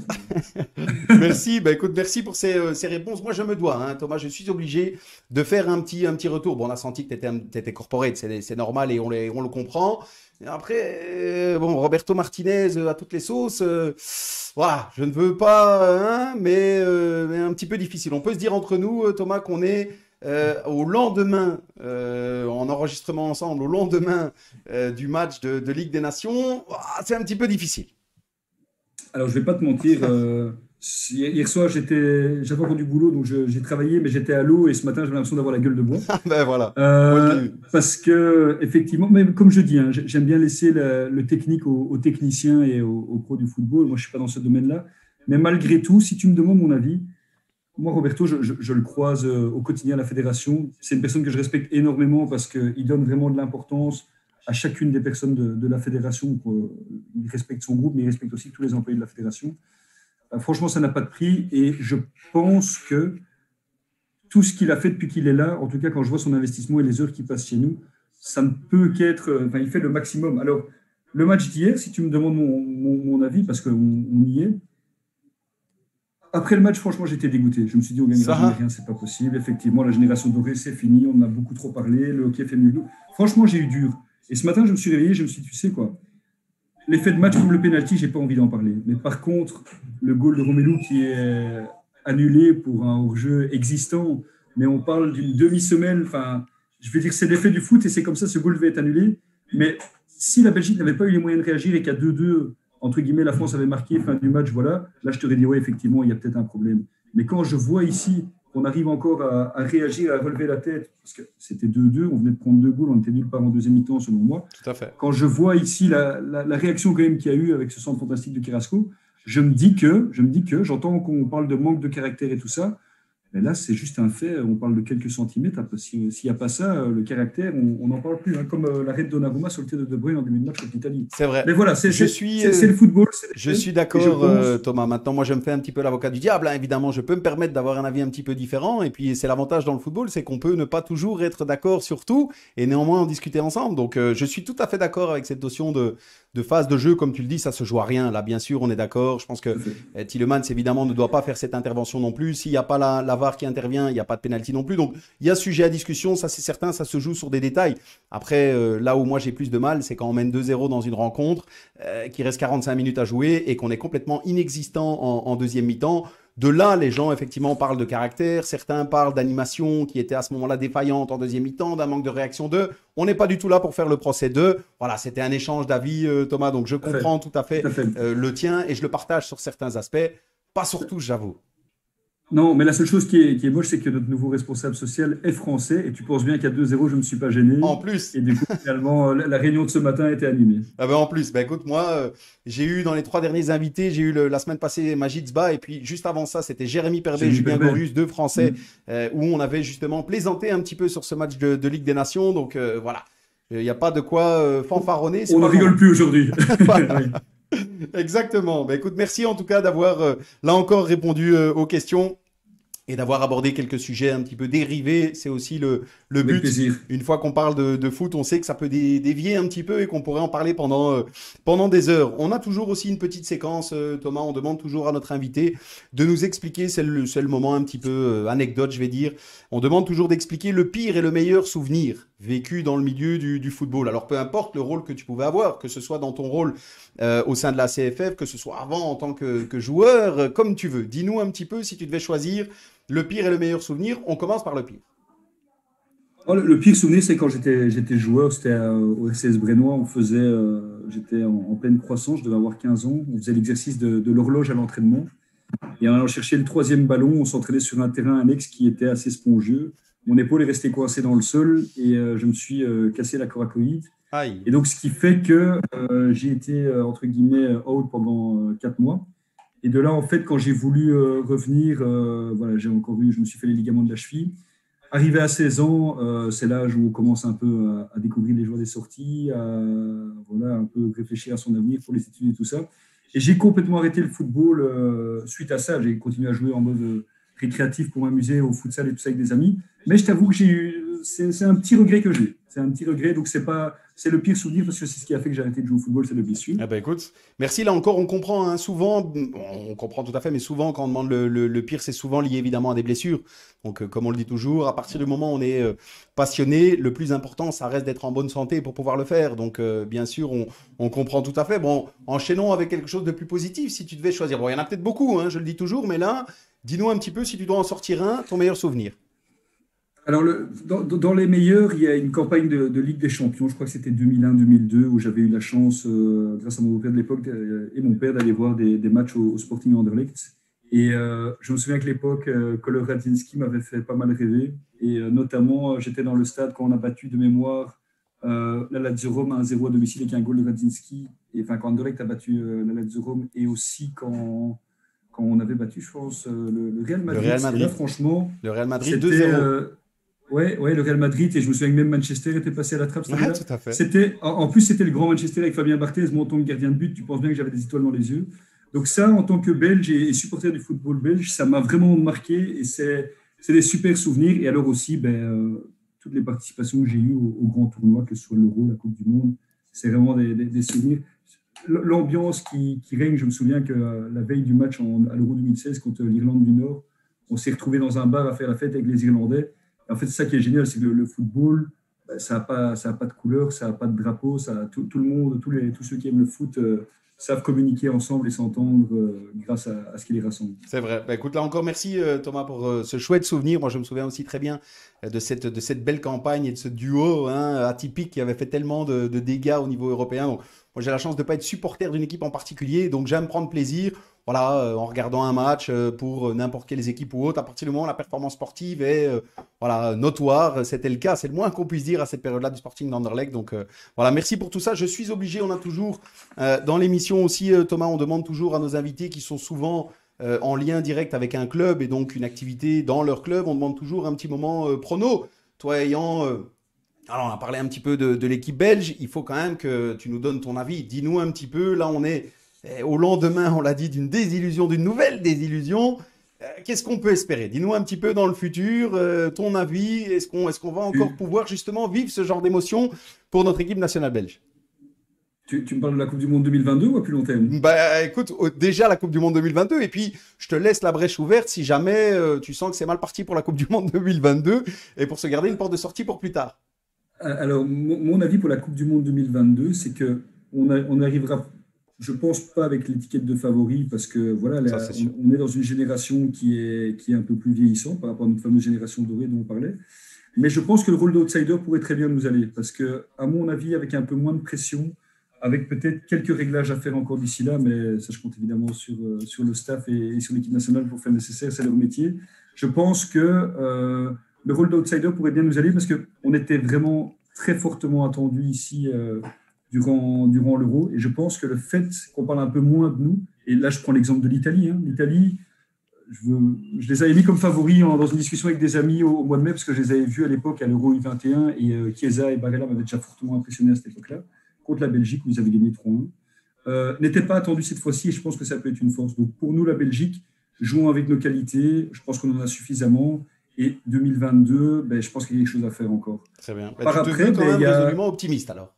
Merci, bah écoute, merci pour ces réponses. Moi, je me dois, hein, Thomas, je suis obligé de faire un petit retour. Bon, on a senti que tu étais corporate, c'est normal et on le comprend. Et après, bon, Roberto Martinez à toutes les sauces, voilà, je ne veux pas, hein, mais un petit peu difficile. On peut se dire entre nous, Thomas, qu'on est au lendemain, en enregistrement ensemble, au lendemain du match de Ligue des Nations, c'est un petit peu difficile. Alors, je vais pas te mentir. Hier soir, j'avais encore du boulot, donc j'ai travaillé, mais j'étais à l'eau et ce matin, j'avais l'impression d'avoir la gueule de bois. Ben voilà. Parce que, effectivement, mais comme je dis, hein, j'aime bien laisser le technique aux techniciens et aux pros du football. Moi, je suis pas dans ce domaine-là. Mais malgré tout, si tu me demandes mon avis, moi, Roberto, je le croise au quotidien à la fédération. C'est une personne que je respecte énormément parce qu'il donne vraiment de l'importance à chacune des personnes de la fédération. Il respecte son groupe, mais il respecte aussi tous les employés de la fédération. Franchement, ça n'a pas de prix et je pense que tout ce qu'il a fait depuis qu'il est là, en tout cas quand je vois son investissement et les heures qu'il passe chez nous, ça ne peut qu'être... Enfin, il fait le maximum. Alors, le match d'hier, si tu me demandes mon avis, parce qu'on y est, après le match, franchement, j'étais dégoûté. Je me suis dit, on gagnera jamais rien, c'est pas possible. Effectivement, la génération dorée, c'est fini, on en a beaucoup trop parlé, le hockey fait mieux que nous. Franchement, j'ai eu dur. Et ce matin, je me suis réveillé, je me suis dit, tu sais quoi, l'effet de match comme le penalty, j'ai pas envie d'en parler. Mais par contre, le goal de Romelu qui est annulé pour un hors-jeu existant, mais on parle d'une demi-semaine, enfin, je vais dire c'est l'effet du foot et c'est comme ça, ce goal devait être annulé. Mais si la Belgique n'avait pas eu les moyens de réagir et qu'à 2-2, entre guillemets, la France avait marqué, fin du match, voilà, là je t'aurais dit, ouais, effectivement, il y a peut-être un problème. Mais quand je vois ici qu'on arrive encore à réagir, à relever la tête, parce que c'était 2-2, on venait de prendre 2 goals, on était nulle part en deuxième mi-temps, selon moi. Tout à fait. Quand je vois ici la réaction quand même qu'il y a eu avec ce centre fantastique de Carrasco, je me dis que j'entends qu'on parle de manque de caractère et tout ça, mais là, c'est juste un fait. On parle de quelques centimètres. S'il n'y a pas ça, le caractère, on n'en parle plus. Hein, comme l'arrêt de Donnarumma sur le tir de De Bruyne en début de match contre l'Italie. C'est vrai. Mais voilà, c'est le football. Je suis d'accord, Thomas. Maintenant, moi, je me fais un petit peu l'avocat du diable. Hein. Évidemment, je peux me permettre d'avoir un avis un petit peu différent. Et puis, c'est l'avantage dans le football, c'est qu'on peut ne pas toujours être d'accord sur tout et néanmoins en discuter ensemble. Donc, je suis tout à fait d'accord avec cette notion de phase de jeu. Comme tu le dis, ça se joue à rien. Là, bien sûr, on est d'accord. Je pense que Tielemans, évidemment, ne doit pas faire cette intervention non plus. S'il n'y a pas la VAR qui intervient, il n'y a pas de pénalty non plus. Donc, il y a sujet à discussion. Ça, c'est certain. Ça se joue sur des détails. Après, là où moi, j'ai plus de mal, c'est quand on mène 2-0 dans une rencontre, qu'il reste 45 minutes à jouer et qu'on est complètement inexistant en deuxième mi-temps. De là, les gens, effectivement, parlent de caractère. Certains parlent d'animation qui était à ce moment-là défaillante en deuxième mi-temps, d'un manque de réaction d'eux. On n'est pas du tout là pour faire le procès d'eux. Voilà, c'était un échange d'avis, Thomas. Donc, je comprends tout à fait le tien et je le partage sur certains aspects. Pas sur tous, j'avoue. Non, mais la seule chose qui est moche, c'est que notre nouveau responsable social est français. Et tu penses bien qu'à 2-0, je ne me suis pas gêné. En plus. Et du coup, finalement, la réunion de ce matin a été animée. Ah ben en plus, écoute, moi, j'ai eu dans les 3 derniers invités, j'ai eu la semaine passée Majid Sba. Et puis juste avant ça, c'était Jérémy Perbet et Julien Gorus, 2 Français, où on avait justement plaisanté un petit peu sur ce match de Ligue des Nations. Donc voilà, il n'y a pas de quoi fanfaronner. On ne rigole plus aujourd'hui. Voilà. Exactement. Écoute, merci en tout cas d'avoir là encore répondu aux questions. et d'avoir abordé quelques sujets un petit peu dérivés. C'est aussi le Avec but. plaisir. Une fois qu'on parle de foot, on sait que ça peut dévier un petit peu et qu'on pourrait en parler pendant des heures. On a toujours aussi une petite séquence, Thomas, on demande toujours à notre invité de nous expliquer, c'est le moment un petit peu anecdote, je vais dire, on demande toujours d'expliquer le pire et le meilleur souvenir vécu dans le milieu du football. Alors peu importe le rôle que tu pouvais avoir, que ce soit dans ton rôle au sein de la CFF, que ce soit avant en tant que joueur, comme tu veux. Dis-nous un petit peu si tu devais choisir le pire et le meilleur souvenir. On commence par le pire. Oh, le pire souvenir, c'est quand j'étais joueur, c'était au RCS Brennois, j'étais en pleine croissance, je devais avoir 15 ans, on faisait l'exercice de l'horloge à l'entraînement, et en allant chercher le troisième ballon, on s'entraînait sur un terrain annexe qui était assez spongieux. Mon épaule est restée coincée dans le sol, et je me suis cassé la coracoïde. Aïe. Et donc, ce qui fait que j'ai été, entre guillemets, out pendant 4 mois. Et de là, en fait, quand j'ai voulu revenir, voilà, je me suis fait les ligaments de la cheville. Arrivé à 16 ans, c'est l'âge où on commence un peu à découvrir les joies des sorties, voilà, un peu réfléchir à son avenir pour les études et tout ça. Et j'ai complètement arrêté le football suite à ça. J'ai continué à jouer en mode récréatif pour m'amuser au futsal et tout ça avec des amis. Mais je t'avoue que c'est un petit regret que j'ai. C'est un petit regret, donc c'est le pire souvenir parce que c'est ce qui a fait que j'ai arrêté de jouer au football, c'est le blessure. Ah bah écoute, merci. Là encore, on comprend hein, souvent, on comprend tout à fait, mais souvent quand on demande le pire, c'est souvent lié évidemment à des blessures. Donc comme on le dit toujours, à partir du moment où on est passionné, le plus important, ça reste d'être en bonne santé pour pouvoir le faire. Donc bien sûr, on comprend tout à fait. Bon, enchaînons avec quelque chose de plus positif si tu devais choisir. Bon, il y en a peut-être beaucoup, hein, je le dis toujours, mais là, dis-nous un petit peu si tu dois en sortir un, ton meilleur souvenir. Alors, dans les meilleurs, il y a une campagne de Ligue des Champions, je crois que c'était 2001-2002, où j'avais eu la chance, grâce à mon beau-père de l'époque et mon père, d'aller voir des matchs au Sporting Anderlecht. Et je me souviens que l'époque, Kolo Radzinski m'avait fait pas mal rêver. Et notamment, j'étais dans le stade quand on a battu de mémoire la Lazio Rome 1-0 à domicile avec un goal de Radzinski. Et enfin, quand Anderlecht a battu la Lazio Rome, et aussi quand on avait battu, je pense, le Real Le Madrid. Real Et là, Madrid. franchement, Le Real Madrid c'était 2-0. ouais, le Real Madrid, et je me souviens que même Manchester était passé à la trappe cette Ouais, année-là. tout à fait. En plus, c'était le grand Manchester avec Fabien Barthez, mon tant que gardien de but, tu penses bien que j'avais des étoiles dans les yeux. Donc ça, en tant que Belge et supporter du football belge, ça m'a vraiment marqué, et c'est des super souvenirs. Et alors aussi, toutes les participations que j'ai eues aux grands tournois, que ce soit l'Euro, la Coupe du Monde, c'est vraiment des souvenirs. L'ambiance qui règne, je me souviens que la veille du match à l'Euro 2016 contre l'Irlande du Nord, on s'est retrouvés dans un bar à faire la fête avec les Irlandais. En fait, c'est ça qui est génial, c'est que le football, ça n'a pas de couleur, ça n'a pas de drapeau, tout le monde, tous ceux qui aiment le foot savent communiquer ensemble et s'entendre grâce à ce qui les rassemble. C'est vrai. Bah, écoute, là encore, merci Thomas pour ce chouette souvenir. Moi, je me souviens aussi très bien de cette belle campagne et de ce duo hein, atypique qui avait fait tellement de dégâts au niveau européen. Donc, moi, j'ai la chance de ne pas être supporter d'une équipe en particulier, donc j'aime prendre plaisir. Voilà, en regardant un match pour n'importe quelle équipe ou autre, à partir du moment où la performance sportive est voilà, notoire, c'était le cas, c'est le moins qu'on puisse dire à cette période-là du Sporting d'Anderlecht. Donc voilà, merci pour tout ça. Je suis obligé, on a toujours dans l'émission aussi, Thomas, on demande toujours à nos invités qui sont souvent en lien direct avec un club et donc une activité dans leur club, on demande toujours un petit moment prono. Toi ayant alors, on a parlé un petit peu de l'équipe belge. Il faut quand même que tu nous donnes ton avis. Dis-nous un petit peu. Là, on est au lendemain, on l'a dit, d'une désillusion, d'une nouvelle désillusion. Qu'est-ce qu'on peut espérer? Dis-nous un petit peu dans le futur, ton avis. Est-ce qu'on va encore pouvoir justement vivre ce genre d'émotion pour notre équipe nationale belge? Tu me parles de la Coupe du Monde 2022 ou à plus long terme? Bah, écoute, déjà la Coupe du Monde 2022, et puis je te laisse la brèche ouverte si jamais tu sens que c'est mal parti pour la Coupe du Monde 2022 et pour se garder une porte de sortie pour plus tard. Alors, mon avis pour la Coupe du Monde 2022, c'est qu'on arrivera, je pense pas avec l'étiquette de favori, parce que voilà, Ça, c'est sûr. on est dans une génération qui est un peu plus vieillissante par rapport à notre fameuse génération dorée dont on parlait. Mais je pense que le rôle d'outsider pourrait très bien nous aller, parce que, à mon avis, avec un peu moins de pression, avec peut-être quelques réglages à faire encore d'ici là, mais ça, je compte évidemment sur le staff et sur l'équipe nationale pour faire le nécessaire, c'est leur métier. Je pense que le rôle d'outsider pourrait bien nous aller, parce qu'on était vraiment très fortement attendu ici durant l'Euro. Et je pense que le fait qu'on parle un peu moins de nous, et là je prends l'exemple de l'Italie, hein. L'Italie, je les avais mis comme favoris dans une discussion avec des amis au mois de mai, parce que je les avais vus à l'époque à l'Euro U21, et Chiesa et Barella m'avaient déjà fortement impressionné à cette époque-là, contre la Belgique où ils avaient gagné 3-1. N'était pas attendu cette fois-ci, et je pense que ça peut être une force. Donc pour nous, la Belgique, jouons avec nos qualités. Je pense qu'on en a suffisamment. Et 2022, ben, je pense qu'il y a quelque chose à faire encore. Très bien. Par tu te après, veux quand ben, même résolument optimiste alors.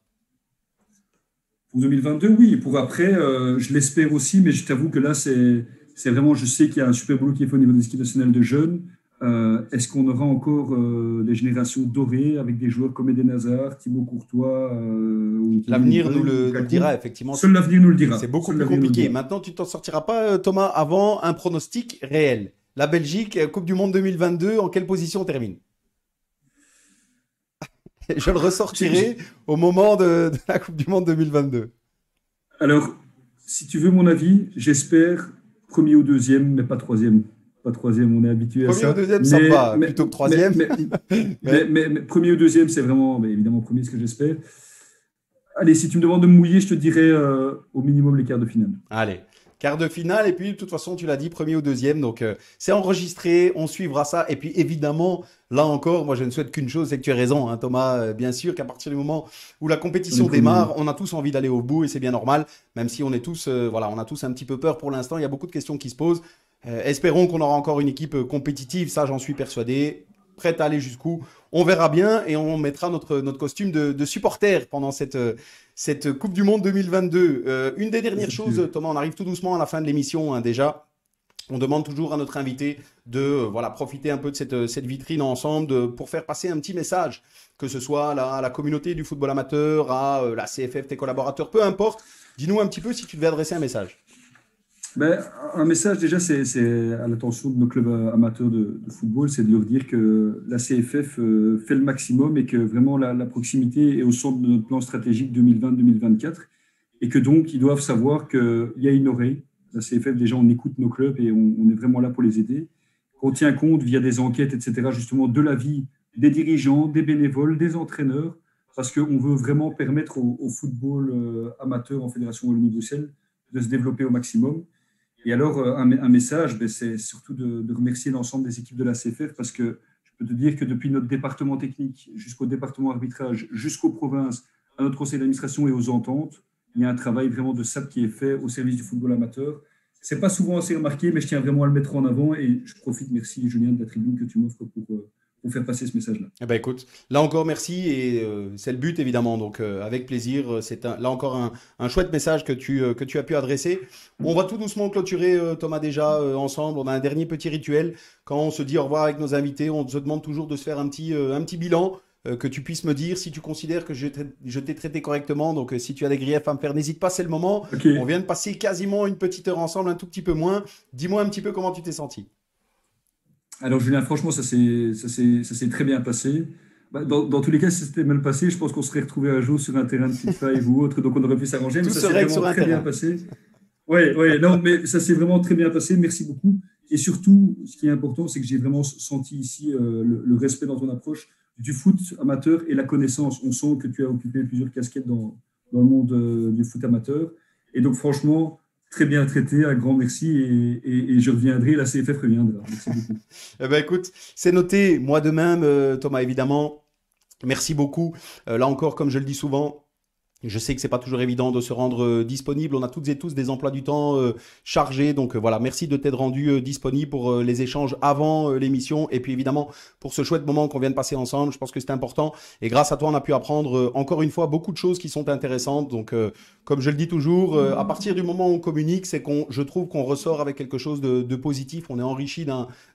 Pour 2022, oui. Pour après, je l'espère aussi, mais je t'avoue que là, c'est vraiment, je sais qu'il y a un super boulot qui est fait au niveau des équipes nationales de jeunes. Est-ce qu'on aura encore des générations dorées avec des joueurs comme Eden Hazard, Thibaut Courtois L'avenir nous le dira, effectivement. Seul l'avenir nous le dira. C'est beaucoup plus compliqué. Maintenant, tu t'en sortiras pas, Thomas, avant un pronostic réel. La Belgique, Coupe du Monde 2022, en quelle position on termine? Je le ressortirai au moment de la Coupe du Monde 2022. Alors, si tu veux mon avis, j'espère premier ou deuxième, mais pas troisième. Pas troisième, on est habitué à ça. Premier ou deuxième, ça va, plutôt que troisième. Mais premier ou deuxième, c'est vraiment, évidemment, premier, ce que j'espère. Allez, si tu me demandes de me mouiller, je te dirais au minimum les quarts de finale. Allez, quart de finale, et puis de toute façon, tu l'as dit, premier ou deuxième. Donc, c'est enregistré, on suivra ça. Et puis, évidemment, là encore, moi, je ne souhaite qu'une chose, c'est que tu aies raison, hein, Thomas. Bien sûr qu'à partir du moment où la compétition démarre, on a tous envie d'aller au bout, et c'est bien normal, même si on est tous, voilà, on a tous un petit peu peur pour l'instant. Il y a beaucoup de questions qui se posent. Espérons qu'on aura encore une équipe compétitive, ça, j'en suis persuadé. Prête à aller jusqu'où, on verra bien, et on mettra notre costume de supporter pendant cette Coupe du Monde 2022. Une des dernières choses, Thomas, on arrive tout doucement à la fin de l'émission, hein, déjà. On demande toujours à notre invité de profiter un peu de cette vitrine ensemble pour faire passer un petit message, que ce soit à la communauté du football amateur, à la CFF, tes collaborateurs, peu importe. Dis-nous un petit peu si tu devais adresser un message. Ben, un message, déjà, c'est à l'attention de nos clubs amateurs de football, c'est de leur dire que la CFF fait le maximum et que vraiment la proximité est au centre de notre plan stratégique 2020-2024 et que donc, ils doivent savoir qu'il y a une oreille. La CFF, déjà, on écoute nos clubs et on est vraiment là pour les aider. On tient compte via des enquêtes, etc., justement, de l'avis des dirigeants, des bénévoles, des entraîneurs, parce qu'on veut vraiment permettre au football amateur en Fédération Wallonie-Bruxelles de se développer au maximum. Et alors, un message, c'est surtout de remercier l'ensemble des équipes de la CFF parce que je peux te dire que depuis notre département technique jusqu'au département arbitrage, jusqu'aux provinces, à notre conseil d'administration et aux ententes, il y a un travail vraiment de SAP qui est fait au service du football amateur. Ce n'est pas souvent assez remarqué, mais je tiens vraiment à le mettre en avant et je profite, merci Julien, de la tribune que tu m'offres pour faire passer ce message-là. Eh ben écoute, là encore merci et c'est le but évidemment, donc avec plaisir, c'est là encore un chouette message que tu as pu adresser. On va tout doucement clôturer Thomas déjà ensemble, on a un dernier petit rituel, quand on se dit au revoir avec nos invités, on se demande toujours de se faire un petit bilan, que tu puisses me dire si tu considères que je t'ai traité correctement, donc si tu as des griefs à me faire, n'hésite pas, c'est le moment. Okay. On vient de passer quasiment une petite heure ensemble, un tout petit peu moins, dis-moi un petit peu comment tu t'es senti. Alors Julien, franchement, ça s'est très bien passé. Dans tous les cas, si c'était mal passé, je pense qu'on serait retrouvé un jour sur un terrain de FIFA ou autre, donc on aurait pu s'arranger. Mais ça s'est vraiment très bien passé. Oui, non, mais ça s'est vraiment très bien passé. Merci beaucoup. Et surtout, ce qui est important, c'est que j'ai vraiment senti ici le respect dans ton approche du foot amateur et la connaissance. On sent que tu as occupé plusieurs casquettes dans le monde du foot amateur. Et donc, franchement, très bien traité, un grand merci et je reviendrai, la CFF reviendra. Merci beaucoup. Eh ben, écoute, c'est noté, moi de même, Thomas, évidemment. Merci beaucoup. Là encore, comme je le dis souvent, je sais que c'est pas toujours évident de se rendre disponible. On a toutes et tous des emplois du temps chargés. Donc voilà, merci de t'être rendu disponible pour les échanges avant l'émission. Et puis évidemment, pour ce chouette moment qu'on vient de passer ensemble, je pense que c'est important. Et grâce à toi, on a pu apprendre encore une fois beaucoup de choses qui sont intéressantes. Donc comme je le dis toujours, à partir du moment où on communique, c'est je trouve qu'on ressort avec quelque chose de positif. On est enrichi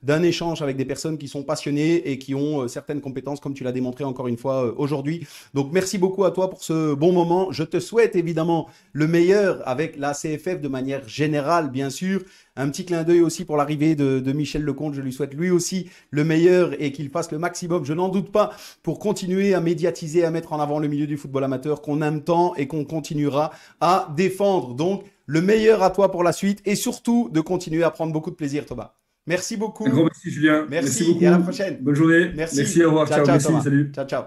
d'un échange avec des personnes qui sont passionnées et qui ont certaines compétences, comme tu l'as démontré encore une fois aujourd'hui. Donc merci beaucoup à toi pour ce bon moment. Je te souhaite évidemment le meilleur avec la CFF de manière générale, bien sûr. Un petit clin d'œil aussi pour l'arrivée de Michel Lecomte. Je lui souhaite lui aussi le meilleur et qu'il fasse le maximum, je n'en doute pas, pour continuer à médiatiser, à mettre en avant le milieu du football amateur qu'on aime tant et qu'on continuera à défendre. Donc, le meilleur à toi pour la suite et surtout de continuer à prendre beaucoup de plaisir, Thomas. Merci beaucoup. Un grand merci, Julien. Merci beaucoup. Et à la prochaine. Bonne journée. Merci. Merci, au revoir. Ciao, ciao merci, Thomas. salut. Ciao. Ciao.